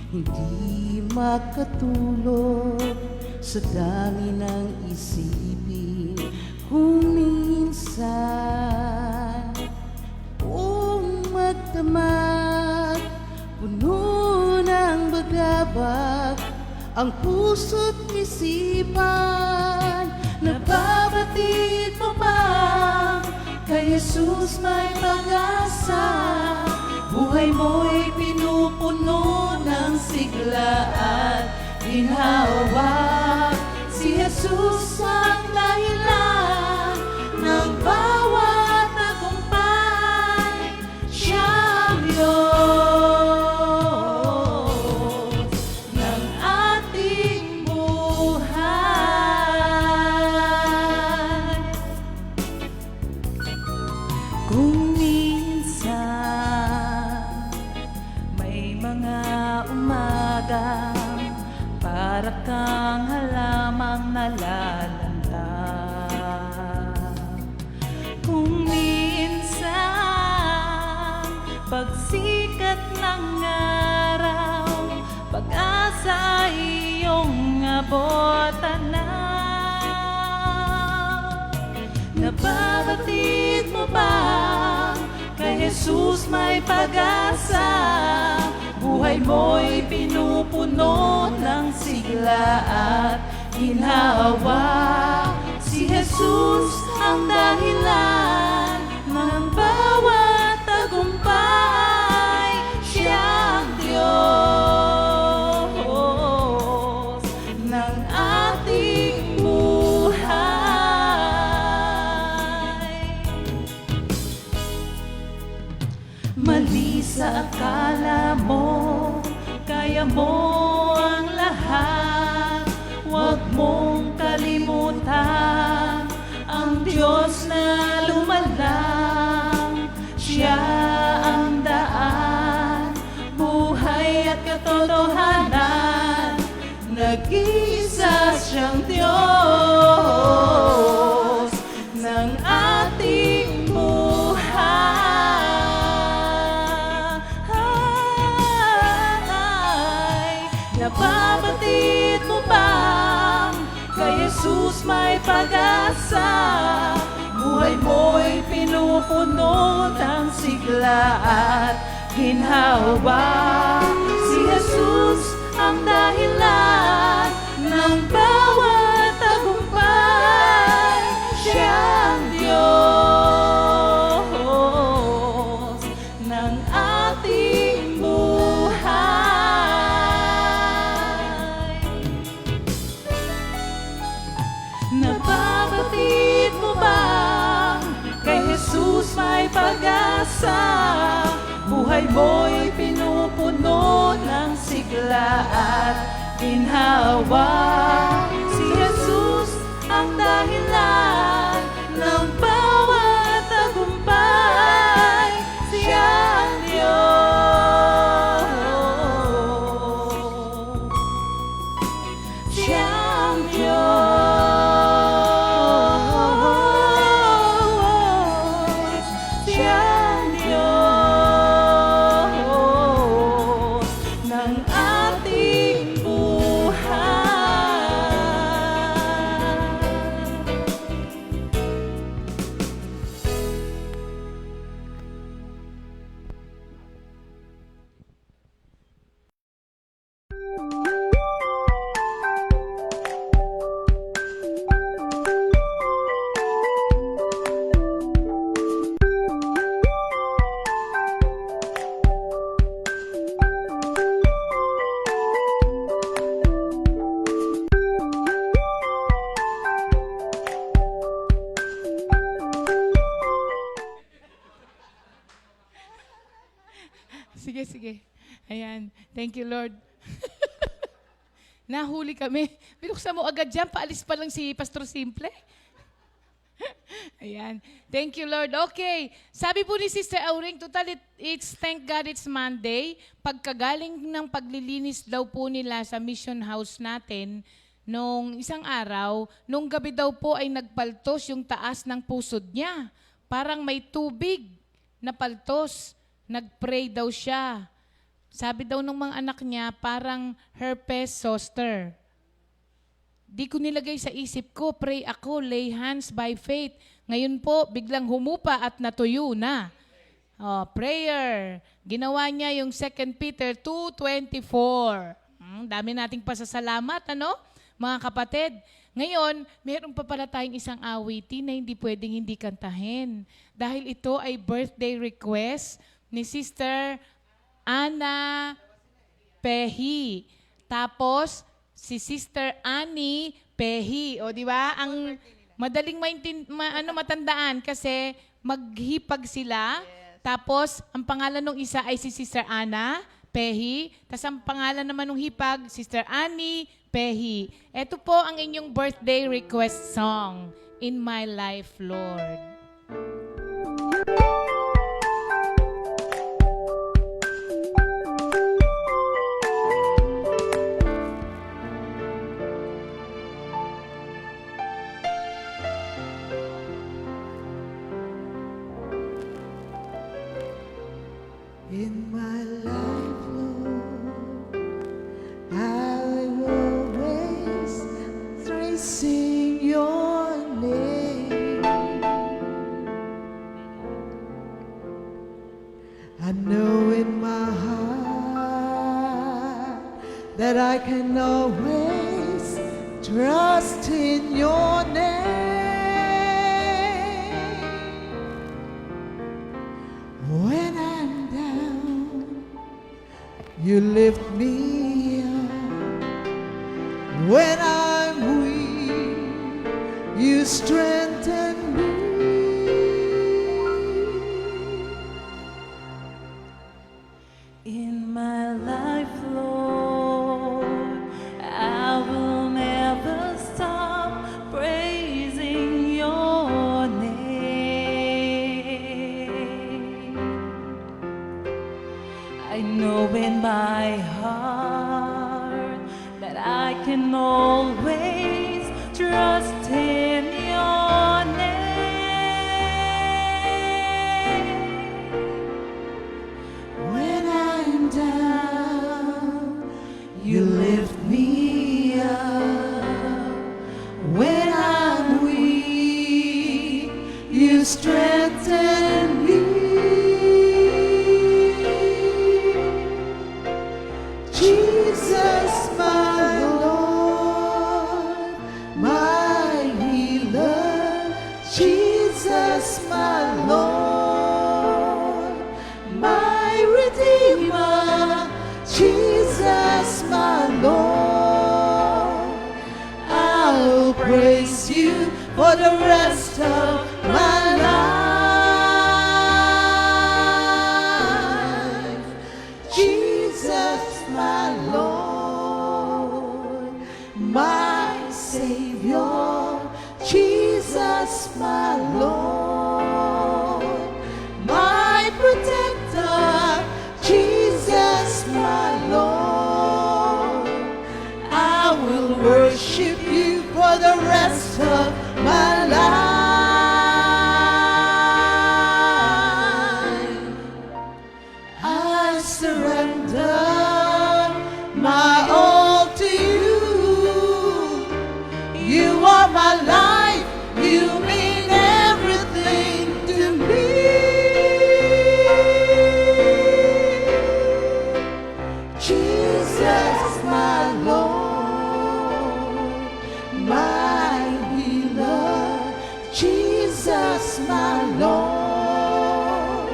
Hindi makatulog sa dami ng isipin. Kung minsan buong magdamag, puno ng bagabag ang puso't isipan. Nababatid mo ba kay Jesus may pag-asa? Buhay mo'y pinupuno ng sigla at ginhawa. Si Jesus ang dahilan ng bawat tagumpay. Siyang Diyos ng ating buhay. Kung para kang halamang nalalanda. Kung minsan pagsikat ng araw, pag-asa iyong abutan mo ba kay Jesus may pag-asa? Buhay mo'y pinupuno ng sigla at ginhawa. Si Jesus ang dahilan ng bawat tagumpay. Siya ang Diyos ng ating buhay. Mali sa akala mo, kaya mo ang lahat. Huwag mong kalimutan ang Diyos na lumalang. Siya ang daan, buhay at katotohanan. Nag-iisa siyang Diyos ng ating buhay. Nababatid mo ba kay Jesus may pag-asa? Buhay mo'y pinupuno ng sigla at ginhawa. Si Jesus ang dahilan ng bawat tagumpay. Siya ang Diyos ng ating buhay. Nababatid mo ba kay Jesus may pag-asa? Buhay mo'y pinupuno ng sigla at ginhawa. Si Jesus ang dahilan ng bawat tagumpay. Siya ang Diyos. Siya ang Diyos. Siya ang Diyos ng ating buhay. Sige, sige. Ayan. Thank you, Lord. Nahuli kami. Binuksan mo agad dyan. Paalis pa lang si Pastor Simple. Ayan. Thank you, Lord. Okay. Sabi po ni Sister Auring, it's thank God it's Monday. Pagkagaling ng paglilinis daw po nila sa mission house natin, nung isang araw, nung gabi daw po ay nagpaltos yung taas ng pusod niya. Parang may tubig na paltos. Nag-pray daw siya. Sabi daw ng mga anak niya, parang herpes zoster. Di ko nilagay sa isip ko, pray ako, lay hands by faith. Ngayon po, biglang humupa at natuyo na. Oh, prayer. Ginawa niya yung 2 Peter 2:24. Dami nating pasasalamat, ano? Mga kapatid. Ngayon, meron pa pala tayong isang awitin na hindi pwedeng hindi kantahin. Dahil ito ay birthday request ni Sister Ana Pehi. Tapos, si Sister Annie Pehi. O, di ba? Ang madaling matandaan kasi maghipag sila. Tapos, ang pangalan ng isa ay si Sister Ana Pehi. Tapos, ang pangalan naman ng hipag, Sister Annie Pehi. Ito po ang inyong birthday request song, In My Life, Lord. In my life, Lord, I will always tracing your name. that I can always trust in your name. When I'm down, you lift me up. When I'm weak, you strengthen me. In my life, Lord, I will never stop praising your name. I know in my heart that I can always trust in your name. When I'm down, you lift me up. When I'm weak, you strengthen me. Jesus, my Lord, my healer. Jesus, my Lord, my Redeemer. Jesus, my Lord, I'll praise you for the rest of my life. Jesus, my Lord, my Savior. Jesus, my Lord, my protector. Jesus, my Lord, I will worship you for the rest of my life. I surrender my all to you. You are my life. You mean everything to me. Jesus, my Lord, my healer. Jesus, my Lord,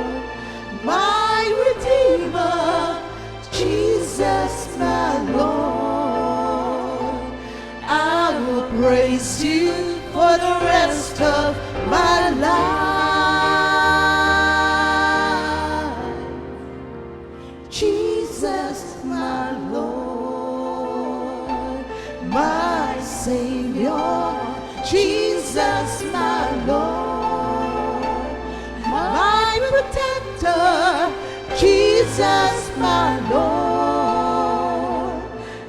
my Redeemer. Jesus, my Lord, I will praise you for the rest of my life. Jesus, my Lord, my Savior. Jesus, my Lord, my protector. Jesus, my Lord,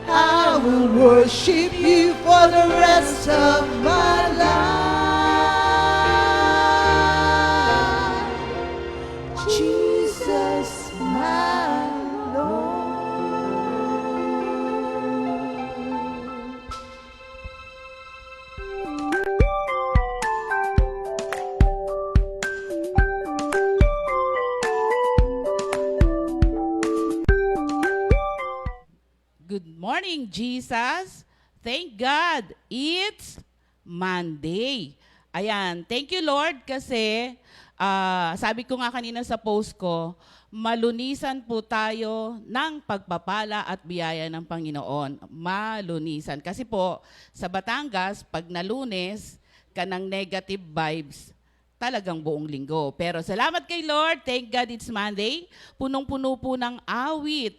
I will worship you for the rest of my life. Jesus, my Lord. Good morning, Jesus. Thank God, it's Monday. Ayan, thank you Lord kasi sabi ko nga kanina sa post ko, malunisan po tayo ng pagpapala at biyaya ng Panginoon. Malunisan. Kasi po, sa Batangas, pag na Lunes, ka ng negative vibes, talagang buong linggo. Pero salamat kay Lord, thank God it's Monday. Punong-puno po ng awit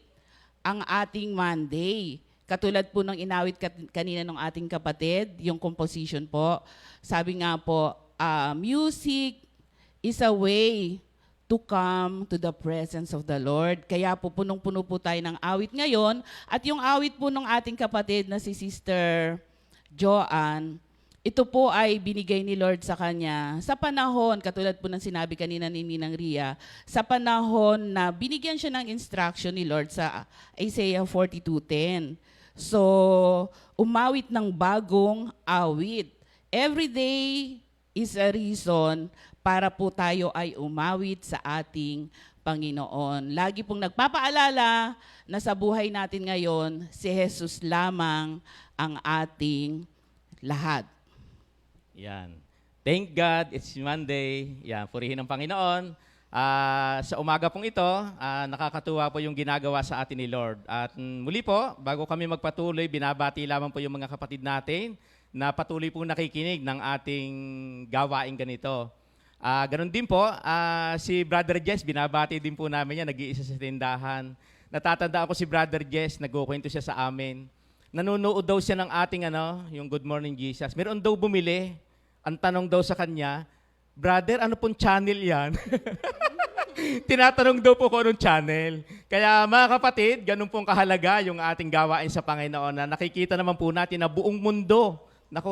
ang ating Monday. Katulad po ng inawit kanina ng ating kapatid, yung composition po. Sabi nga po, music is a way to come to the presence of the Lord. Kaya po punong-puno po tayo ng awit ngayon. At yung awit po ng ating kapatid na si Sister Joanne, ito po ay binigay ni Lord sa kanya sa panahon, katulad po ng sinabi kanina ni Ninang Ria, sa panahon na binigyan siya ng instruction ni Lord sa Isaiah 42:10. So, umawit ng bagong awit. Every day is a reason para po tayo ay umawit sa ating Panginoon. Lagi pong nagpapaalala na sa buhay natin ngayon, si Jesus lamang ang ating lahat. Yan. Thank God, it's Monday. Yan, purihin ang Panginoon. Sa umaga pong ito, nakakatuwa po yung ginagawa sa atin ni Lord. At muli po, bago kami magpatuloy, binabati lamang po yung mga kapatid natin na patuloy pong nakikinig ng ating gawain ganito. Ganon din po, si Brother Jess, binabati din po namin yan, nag-iisa sa tindahan. Natatandaan ko si Brother Jess, nagkukwento siya sa amin. Nanonood daw siya ng ating yung Good Morning Jesus. Meron daw bumili. Ang tanong daw sa kanya, Brother, ano pong channel yan? Tinatanong daw po ko anong channel. Kaya mga kapatid, ganun pong kahalaga yung ating gawain sa Panginoon na nakikita naman po natin na buong mundo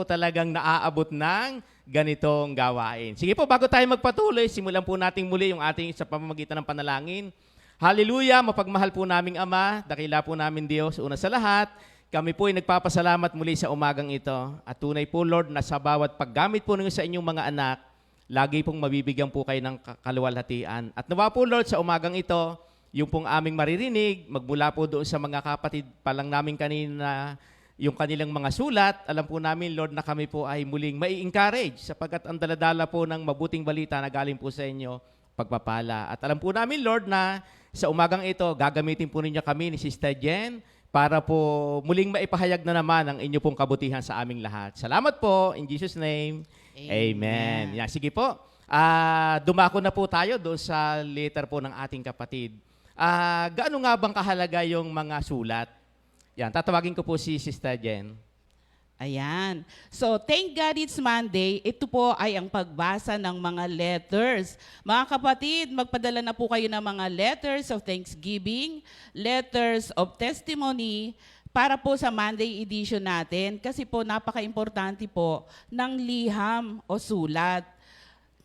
talagang naaabot ng ganitong gawain. Sige po, bago tayo magpatuloy, simulan po natin muli yung ating sa pamamagitan ng panalangin. Hallelujah, mapagmahal po naming Ama, dakila po namin Diyos, una sa lahat. Kami po ay nagpapasalamat muli sa umagang ito. At tunay po, Lord, na sa bawat paggamit po ninyo sa inyong mga anak, lagi pong mabibigyan po kayo ng kaluwalhatian. At nawa po, Lord, sa umagang ito, yung pong aming maririnig, magmula po doon sa mga kapatid pa lang namin kanina, yung kanilang mga sulat, alam po namin, Lord, na kami po ay muling mai-encourage sapagkat ang daladala po ng mabuting balita na galing po sa inyo, pagpapala. At alam po namin, Lord, na sa umagang ito, gagamitin po ninyo kami ni Sister Jen para po muling maipahayag na naman ang inyo pong kabutihan sa aming lahat. Salamat po. In Jesus' name, Amen. Yan, sige po. Dumako na po tayo doon sa letter po ng ating kapatid. Gaano nga bang kahalaga yung mga sulat? Yan, tatawagin ko po si Sister Jen. Ayan. So, thank God it's Monday. Ito po ay ang pagbasa ng mga letters. Mga kapatid, magpadala na po kayo ng mga letters of thanksgiving, letters of testimony, para po sa Monday edition natin. Kasi po, napaka-importante po ng liham o sulat.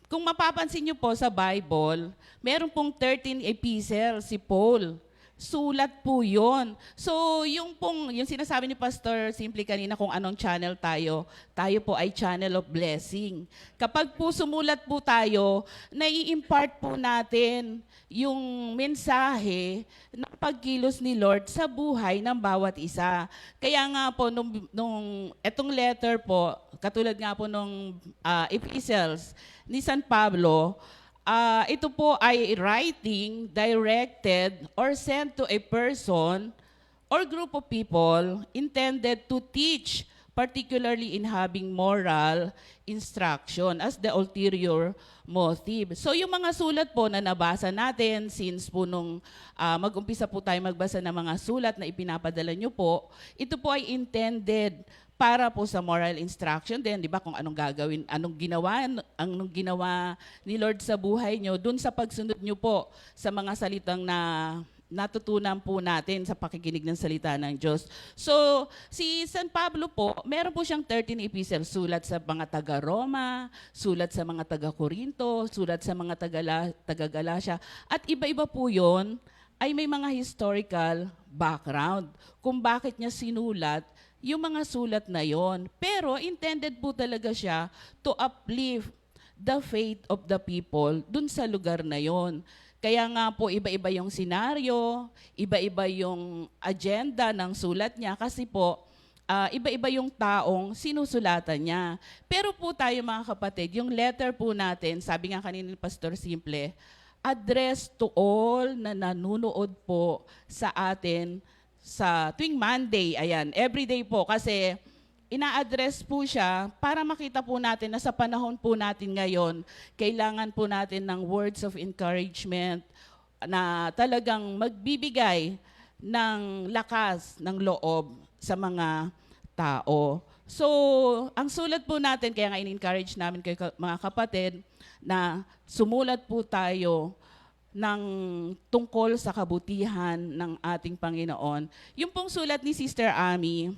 Kung mapapansin nyo po sa Bible, meron pong 13 epistles si Paul. Sulat po yun. So, yung sinasabi ni Pastor Simple kanina kung anong channel tayo po ay channel of blessing. Kapag po sumulat po tayo, nai-impart po natin yung mensahe ng pagkilos ni Lord sa buhay ng bawat isa. Kaya nga po, etong letter po, katulad nga po nung epistles ni San Pablo, ito po ay writing directed or sent to a person or group of people intended to teach, particularly in having moral instruction as the ulterior motive. So yung mga sulat po na nabasa natin, since po nung mag-umpisa po tayo magbasa ng mga sulat na ipinapadala nyo po, ito po ay intended para po sa moral instruction din, di ba, kung anong gagawin, anong ginawa ni Lord sa buhay nyo, dun sa pagsunod nyo po sa mga salitang na natutunan po natin sa pakikinig ng salita ng Diyos. So, si San Pablo po, meron po siyang 13 epistles, sulat sa mga taga-Roma, sulat sa mga taga-Corinto, sulat sa mga taga-Galacia, at iba-iba po yon ay may mga historical background kung bakit niya sinulat yung mga sulat na yon. Pero intended po talaga siya to uplift the faith of the people dun sa lugar na yon. Kaya nga po iba-iba yung senaryo, iba-iba yung agenda ng sulat niya kasi po iba-iba yung taong sinusulatan niya. Pero po tayo mga kapatid, yung letter po natin, sabi nga kanina ni Pastor Simple, address to all na nanunood po sa atin sa tuwing Monday, ayan, everyday po, kasi ina-address po siya para makita po natin na sa panahon po natin ngayon, kailangan po natin ng words of encouragement na talagang magbibigay ng lakas, ng loob sa mga tao. So, ang sulat po natin, kaya nga in-encourage namin kayo mga kapatid, na sumulat po tayo ng tungkol sa kabutihan ng ating Panginoon. Yung pong sulat ni Sister Amy,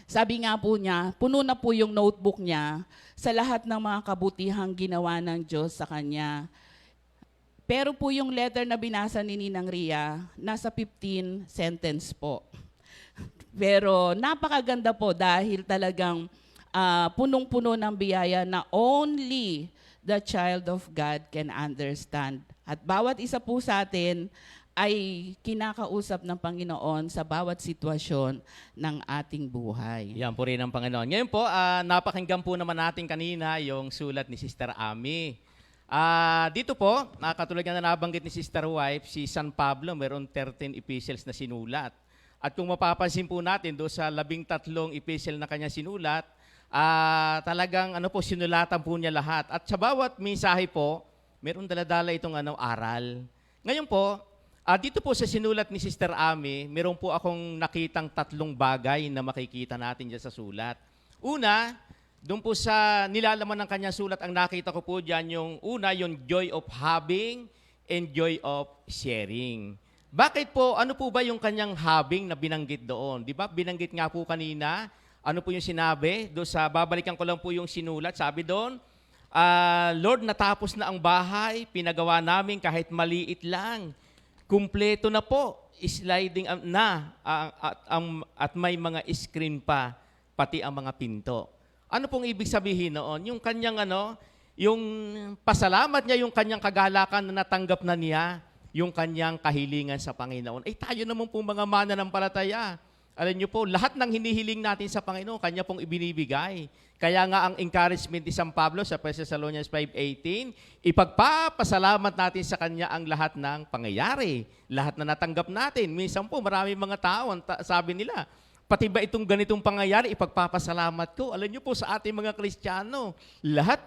sabi nga po niya, puno na po yung notebook niya sa lahat ng mga kabutihang ginawa ng Diyos sa kanya. Pero po yung letter na binasa ni Ninang Ria, nasa 15 sentence po. Pero napakaganda po dahil talagang punong-puno ng biyaya na only the child of God can understand. At bawat isa po sa atin ay kinakausap ng Panginoon sa bawat sitwasyon ng ating buhay. Yan po rin ang Panginoon. Ngayon po, napakinggan po naman natin kanina yung sulat ni Sister Ami. Dito po, katulad nga na nabanggit ni Sister Wife, si San Pablo, mayroon 13 epistles na sinulat. At kung mapapansin po natin, doon sa 13 epistle na kanya sinulat, talagang sinulatan po niya lahat. At sa bawat mensahe po, mayroon daladala itong aral. Ngayon po, dito po sa sinulat ni Sister Ami, meron po akong nakitang 3 bagay na makikita natin dyan sa sulat. Una, doon po sa nilalaman ng kanyang sulat, ang nakita ko po dyan, yung una, yung joy of having and joy of sharing. Bakit po, ano po ba yung kanyang having na binanggit doon? Di ba? Binanggit nga po kanina, ano po yung sinabi? Doon sa, babalikan ko lang po yung sinulat, sabi doon, Lord, natapos na ang bahay, pinagawa namin kahit maliit lang. Kumpleto na po, sliding na, at may mga screen pa, pati ang mga pinto. Ano pong ibig sabihin noon? Yung kanyang yung pasalamat niya, yung kanyang kagalakan na natanggap na niya, yung kanyang kahilingan sa Panginoon. Tayo naman po mga mananampalataya. Alam niyo po, lahat ng hinihiling natin sa Panginoon, kanya pong ibinibigay. Kaya nga ang encouragement ni San Pablo sa 1 Thessalonians 5:18, ipagpapasalamat natin sa Kanya ang lahat ng pangyayari, lahat na natanggap natin. Minsan po, marami mga tao, sabi nila, pati ba itong ganitong pangyayari, ipagpapasalamat ko? Alam niyo po, sa ating mga Kristiyano, lahat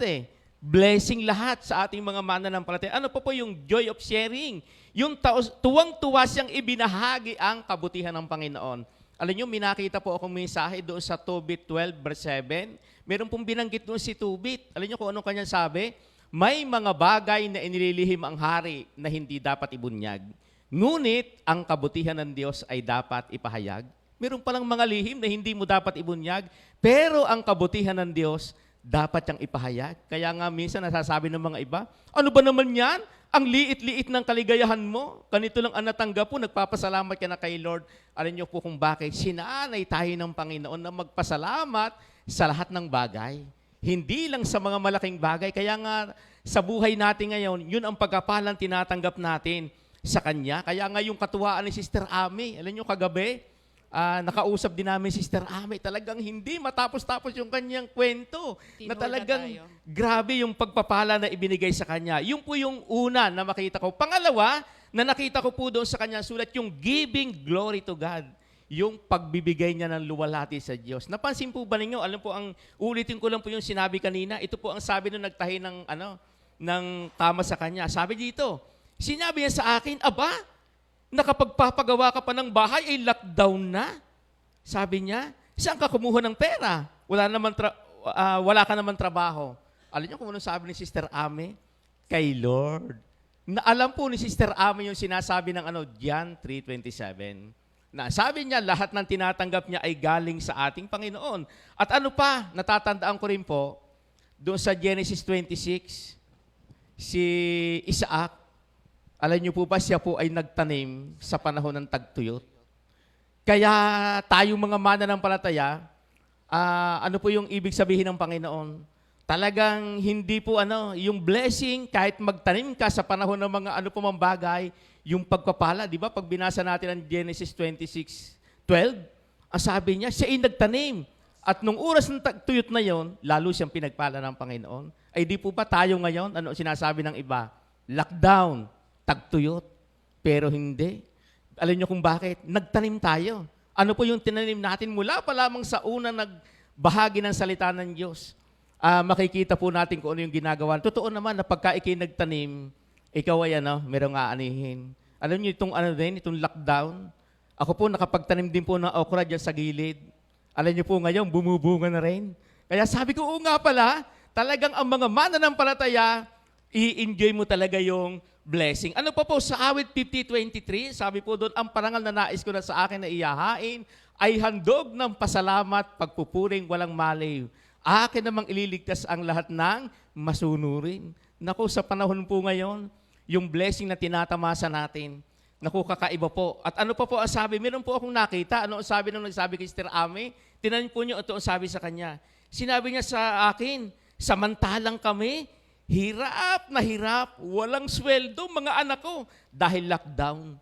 blessing lahat sa ating mga mananampalataya. Ano po yung joy of sharing? Yung tuwang-tuwa siyang ibinahagi ang kabutihan ng Panginoon. Alam niyo, minakita po akong mensahe doon sa Tobit 12 verse 7. Meron pong binanggit doon si Tobit. Alam niyo kung anong kanyang sabi? May mga bagay na inililihim ang hari na hindi dapat ibunyag. Ngunit ang kabutihan ng Diyos ay dapat ipahayag. Meron palang mga lihim na hindi mo dapat ibunyag, pero ang kabutihan ng Diyos dapat niyang ipahayag. Kaya nga minsan nasasabi ng mga iba, ano ba naman yan? Ang liit-liit ng kaligayahan mo. Ganito lang ang natanggap po, nagpapasalamat ka na kay Lord. Alam niyo po kung bakit. Sinanay tayo ng Panginoon na magpasalamat sa lahat ng bagay. Hindi lang sa mga malaking bagay. Kaya nga sa buhay natin ngayon, yun ang pagkapalang tinatanggap natin sa Kanya. Kaya nga yung katuwaan ni Sister Ami, alam niyo kagabi, nakausap din namin Sister Ami, talagang hindi matapos-tapos yung kanyang kwento. Na talagang grabe yung pagpapala na ibinigay sa kanya. Yun po yung una na makita ko. Pangalawa, na nakita ko po doon sa kanyang sulat, yung giving glory to God. Yung pagbibigay niya ng luwalhati sa Diyos. Napansin po ba ninyo? Alam po, ulitin ko lang po yung sinabi kanina. Ito po ang sabi nung nagtahi ng kama sa kanya. Sabi dito, sinabi niya sa akin, aba, nakapagpapagawa ka pa ng bahay, ay lockdown na. Sabi niya, saan ka kumuha ng pera? Wala ka naman trabaho. Alam niyo kung anong sabi ni Sister Ami? Kay Lord. Na alam po ni Sister Ami yung sinasabi ng John 3:27. Na sabi niya, lahat ng tinatanggap niya ay galing sa ating Panginoon. At ano pa, natatandaan ko rin po, doon sa Genesis 26, si Isaac, alam niyo po ba, siya po ay nagtanim sa panahon ng tagtuyot. Kaya tayo mga mananampalataya, ano po yung ibig sabihin ng Panginoon? Talagang hindi po yung blessing, kahit magtanim ka sa panahon ng mga mang bagay, yung pagpapala, di ba? Pag binasa natin ang Genesis 26:12, ang sabi niya, siya ay nagtanim. At nung oras ng tagtuyot na yon, lalo siyang pinagpala ng Panginoon. Ay di po ba tayo ngayon, ano sinasabi ng iba? Lockdown. Tagtuyot, pero hindi. Alam niyo kung bakit? Nagtanim tayo. Ano po yung tinanim natin mula pa lamang sa unang nagbahagi ng salita ng Diyos? Makikita po natin kung ano yung ginagawa. Totoo naman na pagka ikay nagtanim, ikaw ay merong aanihin. Alam niyo itong lockdown? Ako po nakapagtanim din po ng okra dyan sa gilid. Alam niyo po ngayon, bumubunga na rin. Kaya sabi ko, oo nga pala, talagang ang mga mananampalataya, i-enjoy mo talaga yung blessing. Ano pa po sa awit 50:23, sabi po doon, ang parangal na nais ko na sa akin na iyahain ay handog ng pasalamat, pagpupuring walang maliw. Akin namang ililigtas ang lahat ng masunurin. Naku, sa panahon po ngayon, yung blessing na tinatamasa natin, naku, kakaiba po. At ano pa po ang sabi? Meron po akong nakita. Ano ang sabi nung nagsabi kay Sister Ami? Tinanin po niyo ito ang sabi sa kanya. Sinabi niya sa akin, samantalang kami, Hirap na hirap, walang sweldo mga anak ko dahil lockdown.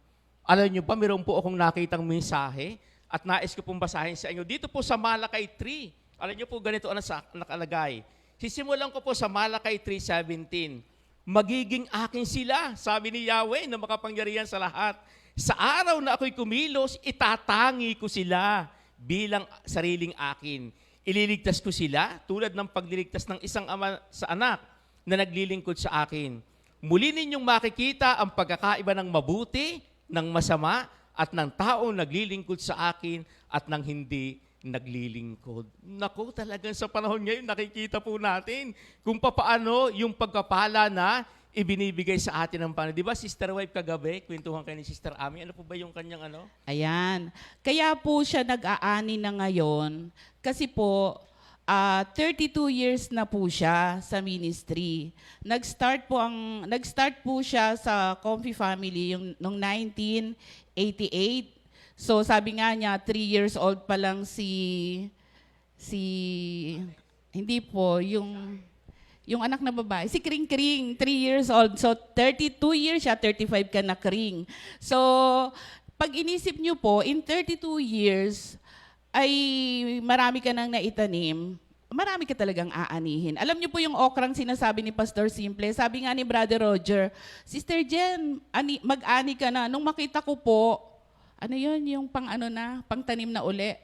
Alam niyo ba, meron po akong nakitang mensahe at nais ko pong basahin sa inyo. Dito po sa Malakay 3, alam niyo po ganito ang nakalagay. Sisimulan ko po sa Malakay 3:17. Magiging akin sila, sabi ni Yahweh na makapangyarihan sa lahat. Sa araw na ako'y kumilos, itatangi ko sila bilang sariling akin. Ililigtas ko sila tulad ng pagliligtas ng isang ama sa anak na naglilingkod sa akin. Muli ninyong makikita ang pagkakaiba ng mabuti, ng masama, at ng taong naglilingkod sa akin at ng hindi naglilingkod. Naku, talagang sa panahon ngayon, nakikita po natin kung paano yung pagkapala na ibinibigay sa atin ng Panginoon. Di ba, Sister Wife, kagabi, kwentuhan kayo ni Sister Ami, ano po ba yung kanyang ano? Ayan. Kaya po siya nag-aani na ngayon kasi po 32 years na po siya sa ministry. Nag-start po siya sa Comfy Family noong 1988. So sabi nga niya 3 years old pa lang hindi po yung anak na babae, si Kring Kring, 3 years old. So 32 years siya, 35 ka na Kring. So pag inisip niyo po, in 32 years, ay marami ka nang naitanim, marami ka talagang aanihin. Alam niyo po yung okrang sinasabi ni Pastor Simple, sabi nga ni Brother Roger, Sister Jen, mag-ani ka na. Nung makita ko po, ano yun, yung pang-tanim na uli.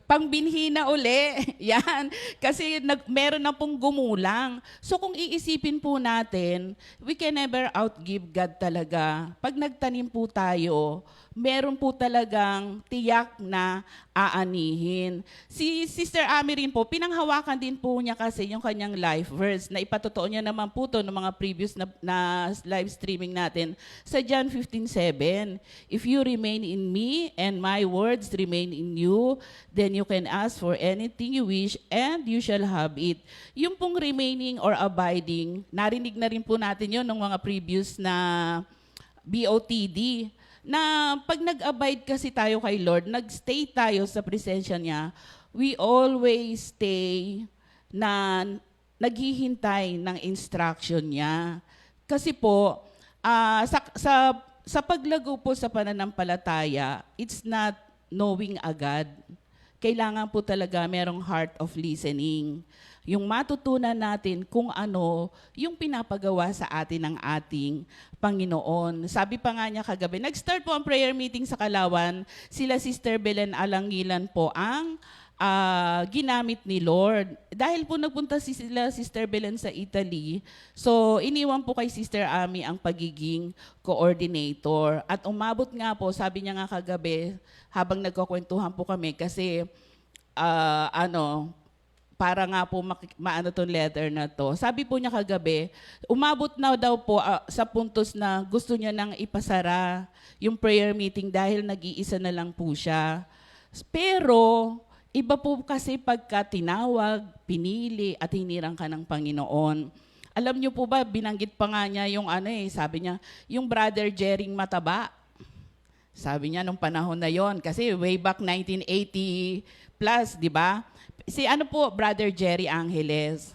Pangbinhi na uli. Yan. Kasi meron na pong gumulang. So kung iisipin po natin, we can never outgive God talaga. Pag nagtanim po tayo, meron po talagang tiyak na aanihin. Si Sister Ami rin po, pinanghawakan din po niya kasi yung kanyang life verse na ipatotoo niya naman po to ng mga previous na live streaming natin sa John 15:7. If you remain in me and my words remain in you, then you can ask for anything you wish and you shall have it. Yung pong remaining or abiding, narinig na rin po natin yun ng mga previous na BOTD, na pag nag-abide kasi tayo kay Lord, nag-stay tayo sa presensya niya, we always stay na naghihintay ng instruction niya. Kasi po, sa paglago po sa pananampalataya, it's not knowing agad. Kailangan po talaga merong heart of listening. Yung matutunan natin kung ano yung pinapagawa sa atin ng ating Panginoon. Sabi pa nga niya kagabi, nag-start po ang prayer meeting sa Kalawan, sila Sister Belen Alangilan po ang ginamit ni Lord. Dahil po nagpunta sila Sister Belen sa Italy, so iniwan po kay Sister Ami ang pagiging coordinator. At umabot nga po, sabi niya nga kagabi, habang nagkukwentuhan po kami, kasi para nga po maano tong letter na to. Sabi po niya kagabi, umabot na daw po sa puntos na gusto niya nang ipasara yung prayer meeting dahil nag-iisa na lang po siya. Pero iba po kasi pagka tinawag, pinili at hinirang ka ng Panginoon. Alam niyo po ba, binanggit pa nga niya yung sabi niya, yung Brother Jering Mataba. Sabi niya nung panahon na yon, kasi way back 1980 plus, di ba? Si Brother Jerry Angeles,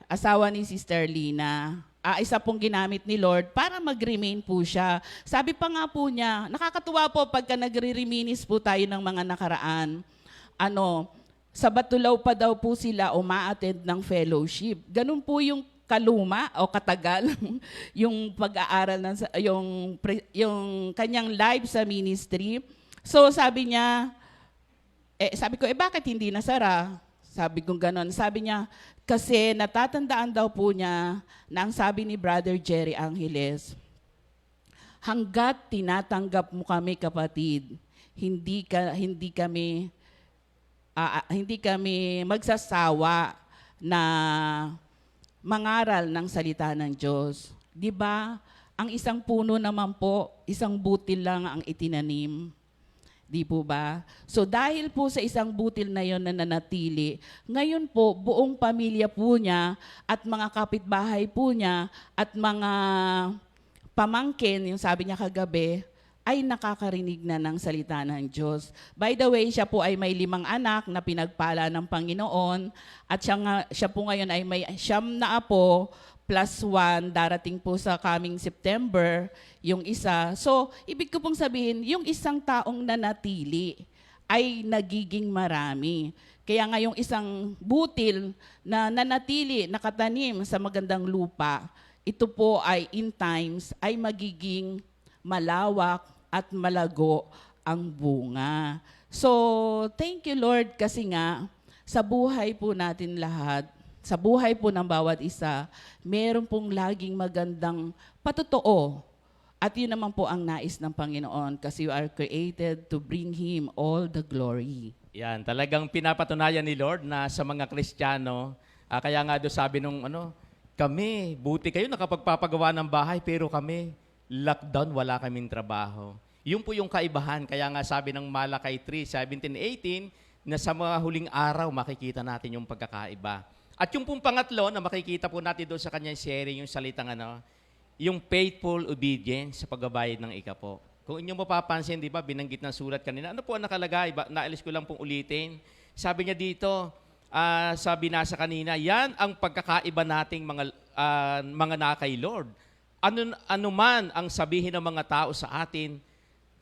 asawa ni Sister Lina, isa pong ginamit ni Lord para mag-remain po siya. Sabi pa nga po niya, nakakatuwa po pagka nagre-reminis po tayo ng mga nakaraan. Sa Batulaw pa daw po sila uma-attend ng fellowship. Ganun po yung kaluma o katagal yung pag-aaral yung kanyang live sa ministry. So sabi niya, sabi ko, bakit hindi nasara? Sabi ko ganon. Sabi niya, kasi natatandaan daw po niya na ang sabi ni Brother Jerry Angeles, hanggat tinatanggap mo kami kapatid, hindi kami magsasawa na mangaral ng salita ng Diyos. 'Di ba? Ang isang puno naman po, isang butil lang ang itinanim. Di po ba? So dahil po sa isang butil na yon na nanatili, ngayon po buong pamilya po niya at mga kapitbahay po niya at mga pamangkin, yung sabi niya kagabi, ay nakakarinig na ng salita ng Diyos. By the way, siya po ay may 5 anak na pinagpala ng Panginoon at siya po ngayon ay may 9 na apo plus 1 darating po sa coming September, yung isa. So, ibig ko pong sabihin, yung isang taong nanatili ay nagiging marami. Kaya nga yung isang butil na nanatili, nakatanim sa magandang lupa, ito po ay in times ay magiging malawak at malago ang bunga. So, thank you Lord kasi nga sa buhay po natin lahat, sa buhay po ng bawat isa, meron pong laging magandang patotoo. At yun naman po ang nais ng Panginoon kasi you are created to bring Him all the glory. Yan, talagang pinapatunayan ni Lord na sa mga Kristiyano, kaya nga doon sabi nung kami, buti kayo nakapagpapagawa ng bahay, pero kami, lockdown, wala kaming trabaho. Yun po yung kaibahan. Kaya nga sabi ng Malakay 3:17-18, na sa mga huling araw, makikita natin yung pagkakaiba. At yung pong pangatlo, na makikita po natin doon sa kanyang sharing, yung salitang yung faithful obedience sa pagbabayad ng ikapo. Kung inyong mapapansin, di ba, binanggit ng sulat kanina, ano po ang nakalagay? Naalis ko lang pong ulitin. Sabi niya dito, sa binasa kanina, yan ang pagkakaiba nating mga na kay Lord. Ano man ang sabihin ng mga tao sa atin,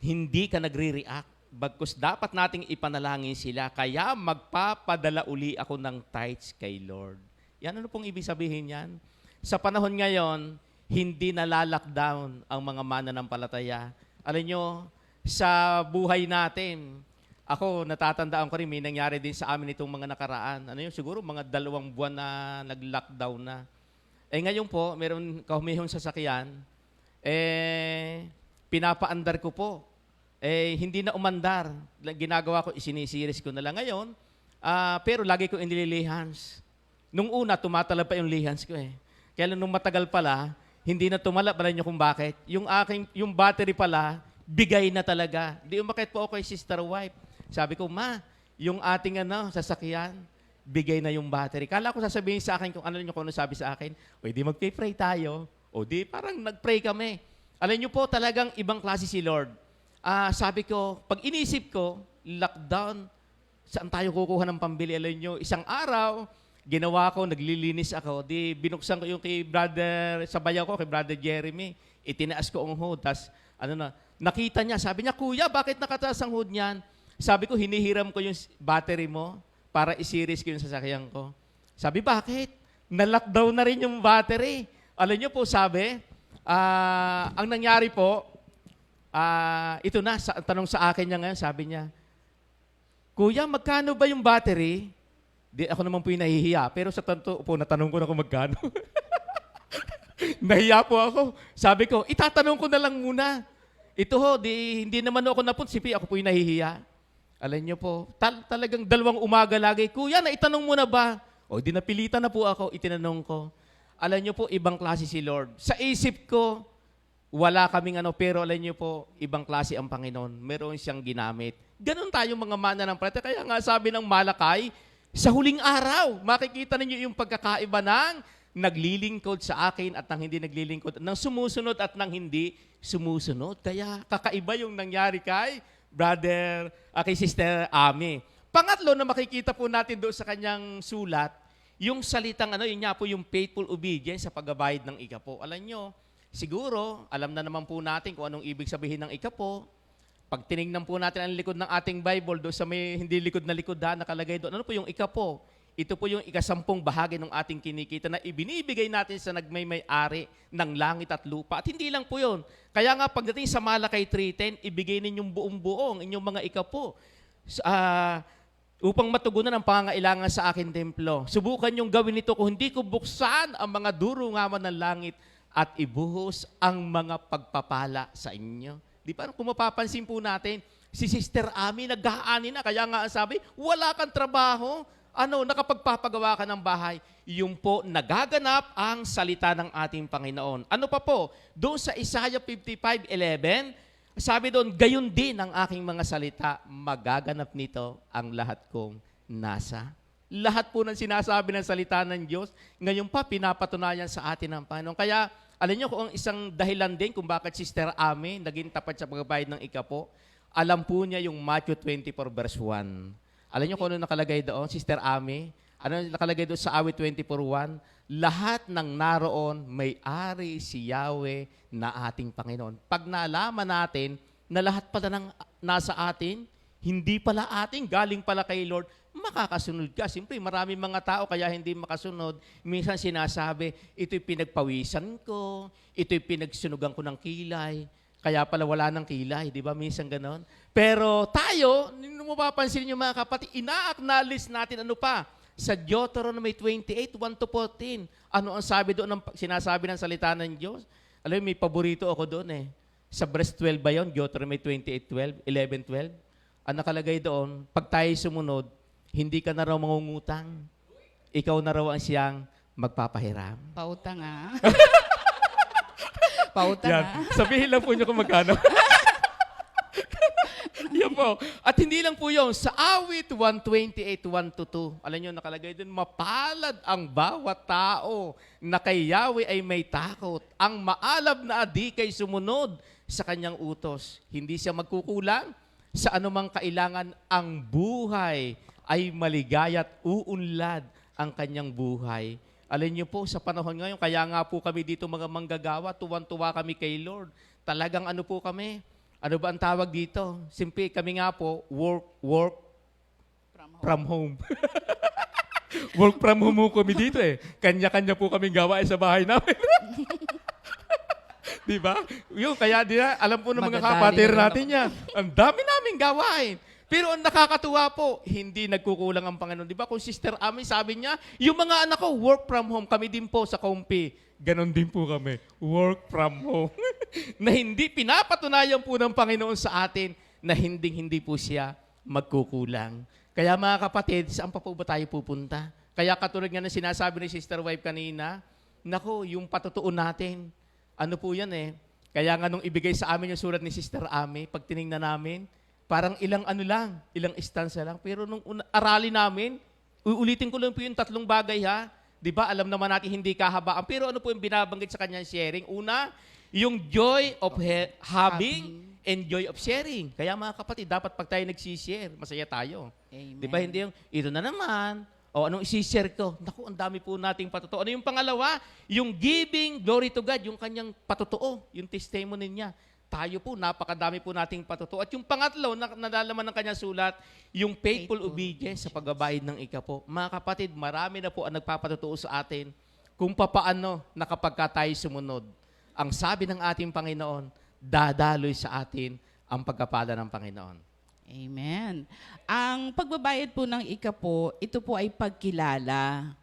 hindi ka nagre-react. Bagkus dapat nating ipanalangin sila, kaya magpapadala uli ako ng tithes kay Lord. Yan, ano pong ibig sabihin yan? Sa panahon ngayon, hindi nalalockdown ang mga mananampalataya. Alam nyo, sa buhay natin, ako, natatandaan ko rin, may nangyari din sa amin itong mga nakaraan. Siguro mga 2 buwan na nag-lockdown na. Ngayon po, meron kahumihong sasakyan, pinapaandar ko po. Hindi na umandar. Ginagawa ko, isinisiris ko na lang ngayon. Pero lagi ko inililihans. Nung una, tumatalab pa yung lihans ko Kaya nung matagal pala, hindi na tumalab. Alam niyo kung bakit? Yung battery pala, bigay na talaga. Di umakit po ako kay sister wife. Sabi ko, ma, yung ating sasakyan, bigay na yung battery. Kala ko sasabihin sa akin kung ano sabi sa akin, o di magpray tayo. O di parang nagpray kami. Alam niyo po, talagang ibang klase si Lord. Sabi ko, pag inisip ko, lockdown, saan tayo kukuha ng pambili? Alam nyo, isang araw, ginawa ko, naglilinis ako, di binuksan ko yung kay brother, sa bayaw ko, kay brother Jeremy, itinaas ko ang hood, tas, nakita niya, sabi niya, kuya, bakit nakataas ang hood niyan? Sabi ko, hinihiram ko yung battery mo para isiris ko yung sasakyan ko. Sabi, bakit? Na-lockdown na rin yung battery. Alam nyo po, sabi, ang nangyari po, ito na, tanong sa akin niya ngayon, sabi niya, kuya, magkano ba yung battery? Di, ako naman po yung nahihiya. Pero sa tanto po, natanong ko na kung magkano. Nahiya po ako. Sabi ko, itatanong ko na lang muna. Ito hindi naman ako napunsipi, ako po yung nahihiya. Alam niyo po, talagang 2 umaga lagi, kuya, naitanong mo na ba? O, di napilitan na po ako, itinanong ko. Alam niyo po, ibang klase si Lord. Sa isip ko, wala kaming pero alam niyo po, ibang klase ang Panginoon. Meron siyang ginamit. Ganon tayong mga mananampalataya. Kaya nga sabi ng Malakay, sa huling araw, makikita ninyo yung pagkakaiba ng naglilingkod sa akin at ng hindi naglilingkod, ng sumusunod at ng hindi sumusunod. Kaya kakaiba yung nangyari kay kay Sister Ami. Pangatlo na makikita po natin doon sa kanyang sulat, yung salitang yun nga po yung faithful obedience sa pagbabayad ng ikapo. Alam nyo, siguro, alam na naman po natin kung anong ibig sabihin ng ikapo. Pag tinignan po natin ang likod ng ating Bible, doon sa may hindi likod na likod nakalagay doon, ano po yung ikapo? Ito po yung 10 bahagi ng ating kinikita na ibinibigay natin sa nagmay-may-ari ng langit at lupa. At hindi lang po yun. Kaya nga pagdating sa Malakay 3:10, ibigay ninyong buong-buong inyong mga ikapo upang matugunan ang pangangailangan sa akin templo. Subukan niyong gawin ito kung hindi ko buksan ang mga durungawan ng langit at ibuhos ang mga pagpapala sa inyo. Di ba? Kung mapapansin po natin, si Sister Ami nag-aani na. Kaya nga sabi, wala kang trabaho. Nakapagpapagawa ka ng bahay. Yung po, nagaganap ang salita ng ating Panginoon. Ano pa po? Doon sa Isaiah 55:11, sabi doon, gayon din ang aking mga salita, magaganap nito ang lahat kong nasa. Lahat po ng sinasabi ng salita ng Diyos, ngayon pa pinapatunayan sa atin ng Panginoon. Kaya Alam niyo kung ang isang dahilan din kung bakit Sister Amy naging tapat sa pagbabayad ng ikapo, alam po niya yung Matthew 24 verse 1. Alam niyo kung ano nakalagay doon, Sister Amy? Ano nakalagay doon sa awit 24:1? Lahat ng naroon may-ari si Yahweh na ating Panginoon. Pag nalaman natin na lahat pala ng nasa atin, hindi pala atin, galing pala kay Lord, makakasunod ka. Siyempre, maraming mga tao kaya hindi makasunod. Minsan sinasabi, ito'y pinagpawisan ko, ito'y pinagsunugan ko ng kilay, kaya pala wala ng kilay. Di ba? Minsan ganon. Pero tayo, nung mapapansin niyo mga kapatid, ina-acknowledge natin ano pa? Sa Deuteronomy 28, 1-14. Ano ang sabi doon, sinasabi ng salita ng Diyos? Alam mo, may paborito ako doon eh. Sa verse 12 ba yun? Deuteronomy 28, 11, 12. Ang nakalagay doon, pag tayo sumunod, hindi ka na raw mangungutang. Ikaw na raw ang siyang magpapahiram. Pautang ah. Pautang Yan. ah. Sabihin lang po niyo kung magkano. Yan po. At hindi lang po yun. Sa awit 128, 1-2. Alam niyo, nakalagay doon, mapalad ang bawat tao na kay Yahweh ay may takot. Ang maalab na adikay sumunod sa kanyang utos. Hindi siya magkukulang sa anumang kailangan. Ang buhay ay maligaya at uunlad ang kanyang buhay. Alam niyo po, sa panahon ngayon, kaya nga po kami dito mga manggagawa, tuwan-tuwa kami kay Lord. Talagang ano po kami? Ano ba ang tawag dito? Simple, kami nga po, work from home. Work from home po kami dito eh. Kanya-kanya po kami gawain sa bahay namin. Di ba? Yun, kaya alam po ng mga Magdadali kapatid naman natin yan. Ang dami namin gawain. Pero ang nakakatuwa po, hindi nagkukulang ang Panginoon. Di ba? Kung Sister Amy, sabi niya, yung mga anak ko, work from home. Kami din po sa Kompi. Ganon din po kami. Work from home. Na hindi pinapatunayan po ng Panginoon sa atin na hindi po siya magkukulang. Kaya mga kapatid, saan pa po ba tayo pupunta? Kaya katulad nga ng sinasabi ni Sister Wife kanina, nako, yung patutuon natin, ano po yan eh. Kaya nga nung ibigay sa amin yung sulat ni Sister Amy, pag tinignan namin, parang ilang istansa lang. Pero nung aralin namin, uulitin ko lang po yung 3 bagay ha. Di ba? Alam naman natin hindi kahabaan. Pero ano po yung binabanggit sa kanyang sharing? Una, yung joy of having and joy of sharing. Kaya mga kapatid, dapat pag tayo nagsishare, masaya tayo. Amen. Di ba? Hindi yung, ito na naman. O anong isishare ko? Naku, ang dami po nating patotoo. Ano yung pangalawa? Yung giving glory to God, yung kanyang patotoo, yung testimony niya. Tayo po, napakadami po nating patotoo. At yung pangatlo, nalalaman ng kanyang sulat, yung faithful obedience sa pagbabayad ng ikapo. Mga kapatid, marami na po ang nagpapatotoo sa atin kung papaano na kapag tayo sumunod. Ang sabi ng ating Panginoon, dadaloy sa atin ang pagkapala ng Panginoon. Amen. Ang pagbabayad po ng ikapo, ito po ay pagkilala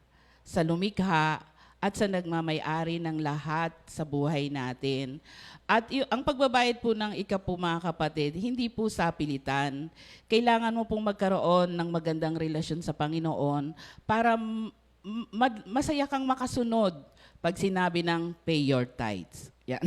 sa lumikha at sa nagmamay-ari ng lahat sa buhay natin. At ang pagbabayad po ng ikapo mga kapatid, hindi po sa pilitan. Kailangan mo pong magkaroon ng magandang relasyon sa Panginoon para masaya kang makasunod pag sinabi ng pay your tithes. Yan.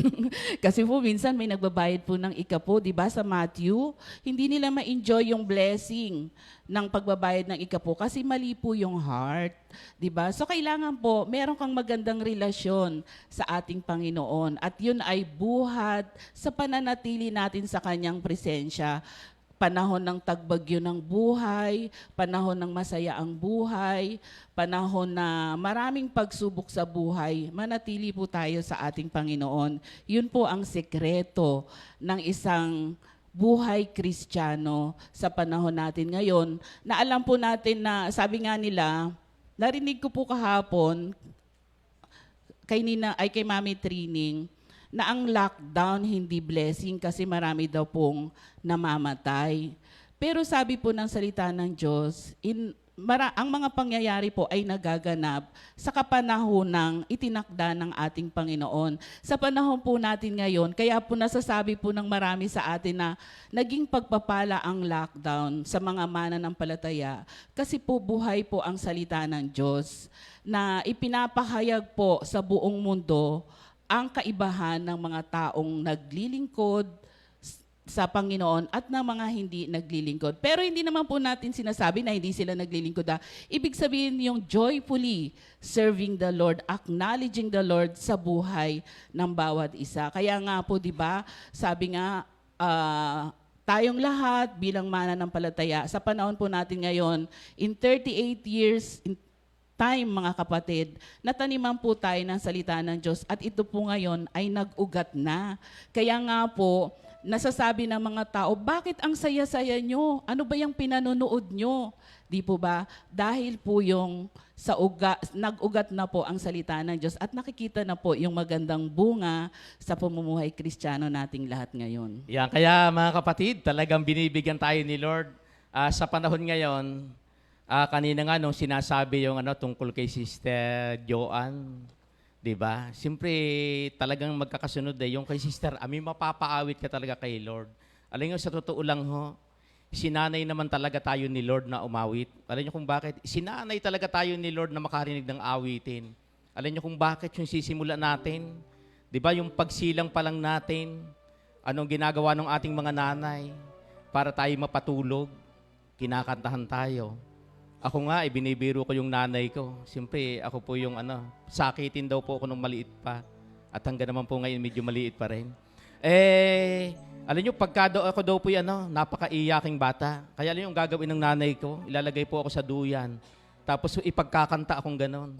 Kasi po minsan may nagbabayad po ng ikapo, di ba sa Matthew, hindi nila ma-enjoy yung blessing ng pagbabayad ng ikapo kasi mali po yung heart, di ba? So kailangan po meron kang magandang relasyon sa ating Panginoon at yun ay buhat sa pananatili natin sa kanyang presensya. Panahon ng tagbagyo ng buhay, panahon ng masaya ang buhay, panahon na maraming pagsubok sa buhay, manatili po tayo sa ating Panginoon. Yun po ang sekreto ng isang buhay Kristiyano sa panahon natin ngayon, na alam po natin na, sabi nga nila, narinig ko po kahapon, kay Mami Trining, na ang lockdown hindi blessing kasi marami daw pong namamatay. Pero sabi po ng salita ng Diyos, ang mga pangyayari po ay nagaganap sa kapanahon ng itinakda ng ating Panginoon. Sa panahon po natin ngayon, kaya po nasasabi po ng marami sa atin na naging pagpapala ang lockdown sa mga mananampalataya kasi po buhay po ang salita ng Diyos na ipinapahayag po sa buong mundo ang kaibahan ng mga taong naglilingkod sa Panginoon at ng mga hindi naglilingkod. Pero hindi naman po natin sinasabi na hindi sila naglilingkod. Ibig sabihin yung joyfully serving the Lord, acknowledging the Lord sa buhay ng bawat isa. Kaya nga po, di ba, sabi nga, tayong lahat bilang mananampalataya, sa panahon po natin ngayon, in 38 years, in time, mga kapatid, nataniman po tayo ng salita ng Diyos at ito po ngayon ay nag-ugat na. Kaya nga po, nasasabi ng mga tao, bakit ang saya-saya nyo? Ano ba yung pinanonood nyo? Di po ba? Dahil po yung nag-ugat na po ang salita ng Diyos at nakikita na po yung magandang bunga sa pamumuhay Kristiyano nating lahat ngayon. Yan, kaya mga kapatid, talagang binibigyan tayo ni Lord sa panahon ngayon. Kanina nga nung sinasabi yung tungkol kay Sister Joanne, 'di ba? Siyempre talagang magkakasunod yung kay Sister Ami, mapapaawit ka talaga kay Lord. Alam niyo, sa totoo lang sinanay naman talaga tayo ni Lord na umawit. Alam niyo kung bakit? Sinanay talaga tayo ni Lord na makarinig ng awitin. Alam niyo kung bakit yung sisimula natin? 'Di ba yung pagsilang pa lang natin, anong ginagawa ng ating mga nanay para tayo mapatulog? Kinakantahan tayo. Ako nga, binibiro ko yung nanay ko. Siyempre, ako po yung sakitin daw po ako nung maliit pa. At hanggang naman po ngayon, medyo maliit pa rin. Alam nyo, ako daw po yung napaka-iyaking bata. Kaya alam nyo, yung gagawin ng nanay ko, ilalagay po ako sa duyan. Tapos ipagkakanta akong ganon.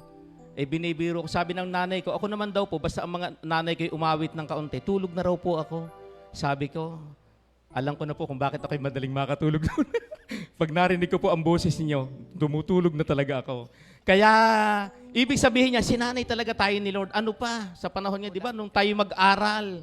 Binibiro ko, sabi ng nanay ko, ako naman daw po, basta ang mga nanay ko umawit ng kaunti, tulog na raw po ako. Sabi ko, alam ko na po kung bakit ako'y madaling makatulog doon. Pag narinig ko po ang boses niyo, tumutulog na talaga ako. Kaya, ibig sabihin niya, sinanay talaga tayo ni Lord. Ano pa? Sa panahon niya, di ba, nung tayo mag-aral,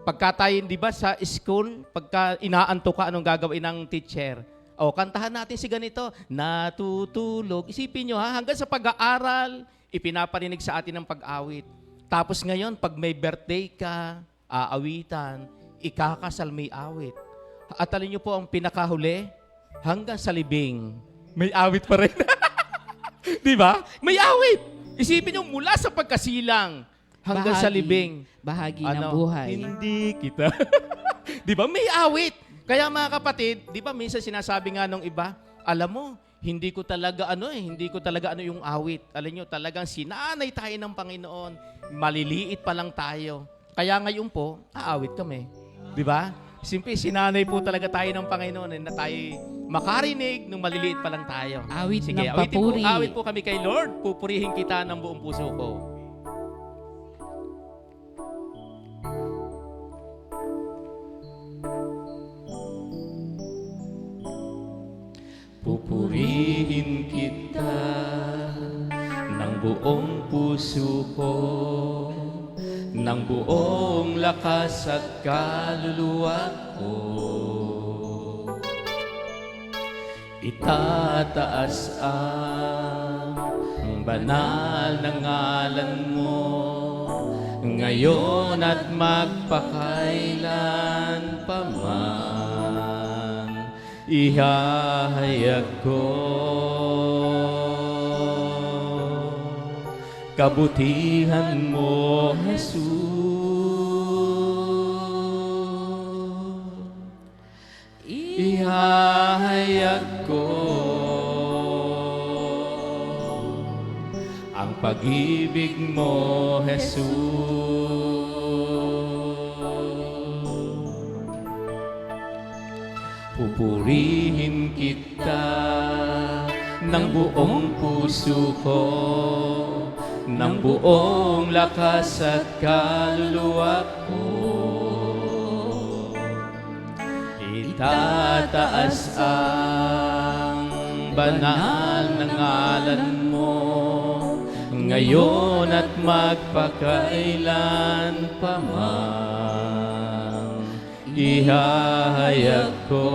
pagka tayo, di ba, sa school, pagka inaantok ka, anong gagawin ng teacher? Kantahan natin si ganito, natutulog. Isipin niyo hanggang sa pag-aaral, ipinaparinig sa atin ng pag-awit. Tapos ngayon, pag may birthday ka, aawitan, ikakasal may awit. At alin niyo po ang pinakahuli, hanggang sa libing, may awit pa rin. Di ba? May awit. Isipin niyo mula sa pagkasilang hanggang sa libing. Bahagi ng buhay. Hindi kita. Di ba? May awit. Kaya mga kapatid, di ba minsan sinasabi nga nung iba, alam mo, hindi ko talaga yung awit. Alam niyo, talagang sinanay tayo ng Panginoon. Maliliit pa lang tayo. Kaya ngayon po, aawit kami. Di ba? Simple, sinanay po talaga tayo ng Panginoon na tayo makarinig nung maliliit pa lang tayo. Awit Sige, ng papuri. Awit po kami kay Lord. Pupurihin kita ng buong puso ko. Pupurihin kita ng buong puso ko, ng buong lakas at kaluluwa ko. Itataas ang banal na ngalan mo, ngayon at magpakailan pa man. Ihahayag ko kabutihan mo, Jesus. Ihahayag ko ang pag-ibig mo, Jesus. Pupurihin kita ng buong puso ko, ng buong lakas at kaluluwa ko. Itataas ang banal na ngalan mo, ngayon at magpakailan pa man. Ihahayag ko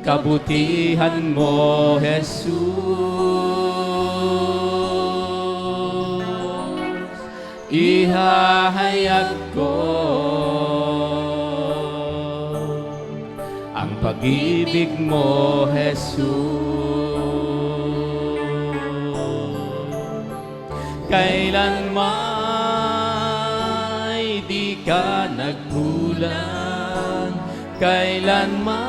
kabutihan mo, Jesus. Ihahayag ko ang pag-ibig mo, Jesus. Kailanman di kailanman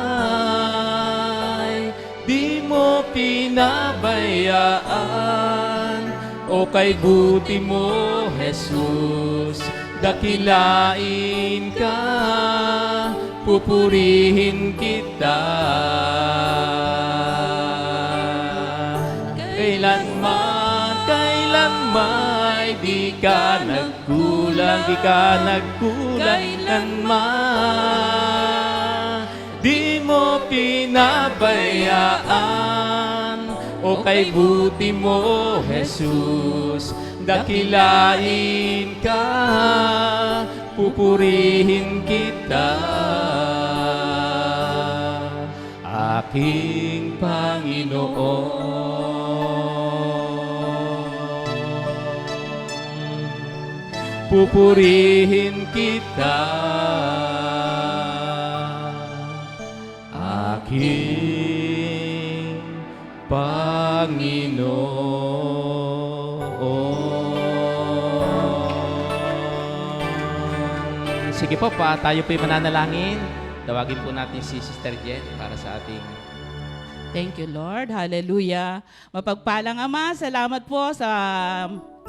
di mo pinabayaan. O kay buti mo, Jesus, dakilain ka, pupurihin kita. Kailanman di ka nagkulang, kailanman di mo pinabayaan. O kay buti mo, Jesus, dakilain ka, pupurihin kita. Aking Panginoon, pupurihin kita. Aking Panginoon. Sige po pa, tayo po'y mananalangin. Tawagin po natin si Sister Jen para sa ating... Thank you, Lord. Hallelujah. Mapagpalang Ama, salamat po sa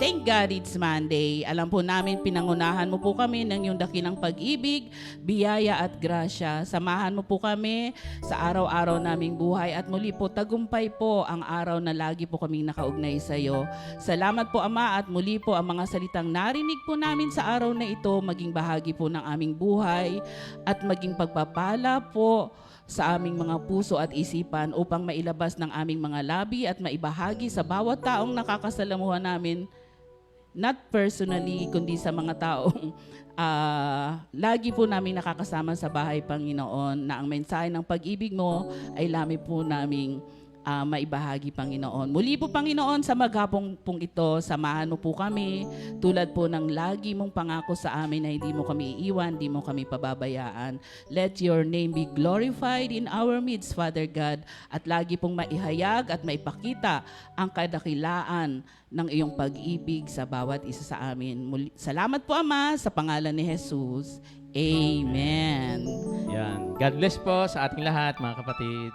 Thank God It's Monday. Alam po namin, pinangunahan mo po kami ng iyong dakilang pag-ibig, biyaya at grasya. Samahan mo po kami sa araw-araw naming buhay at muli po, tagumpay po ang araw na lagi po kaming nakaugnay sa iyo. Salamat po, Ama, at muli po ang mga salitang narinig po namin sa araw na ito, maging bahagi po ng aming buhay at maging pagpapala po sa aming mga puso at isipan upang mailabas ng aming mga labi at maibahagi sa bawat taong nakakasalamuhan namin, not personally, kundi sa mga taong lagi po namin nakakasama sa bahay, Panginoon, na ang mensahe ng pag-ibig mo ay lami po naming maibahagi, Panginoon. Muli po, Panginoon, sa maghapong pong ito, samahan mo po kami, tulad po ng lagi mong pangako sa amin na hindi mo kami iiwan, hindi mo kami pababayaan. Let your name be glorified in our midst, Father God, at lagi pong maihayag at maipakita ang kadakilaan ng iyong pag-ibig sa bawat isa sa amin. Salamat po, Ama, sa pangalan ni Jesus. Amen. Yan. God bless po sa ating lahat, mga kapatid.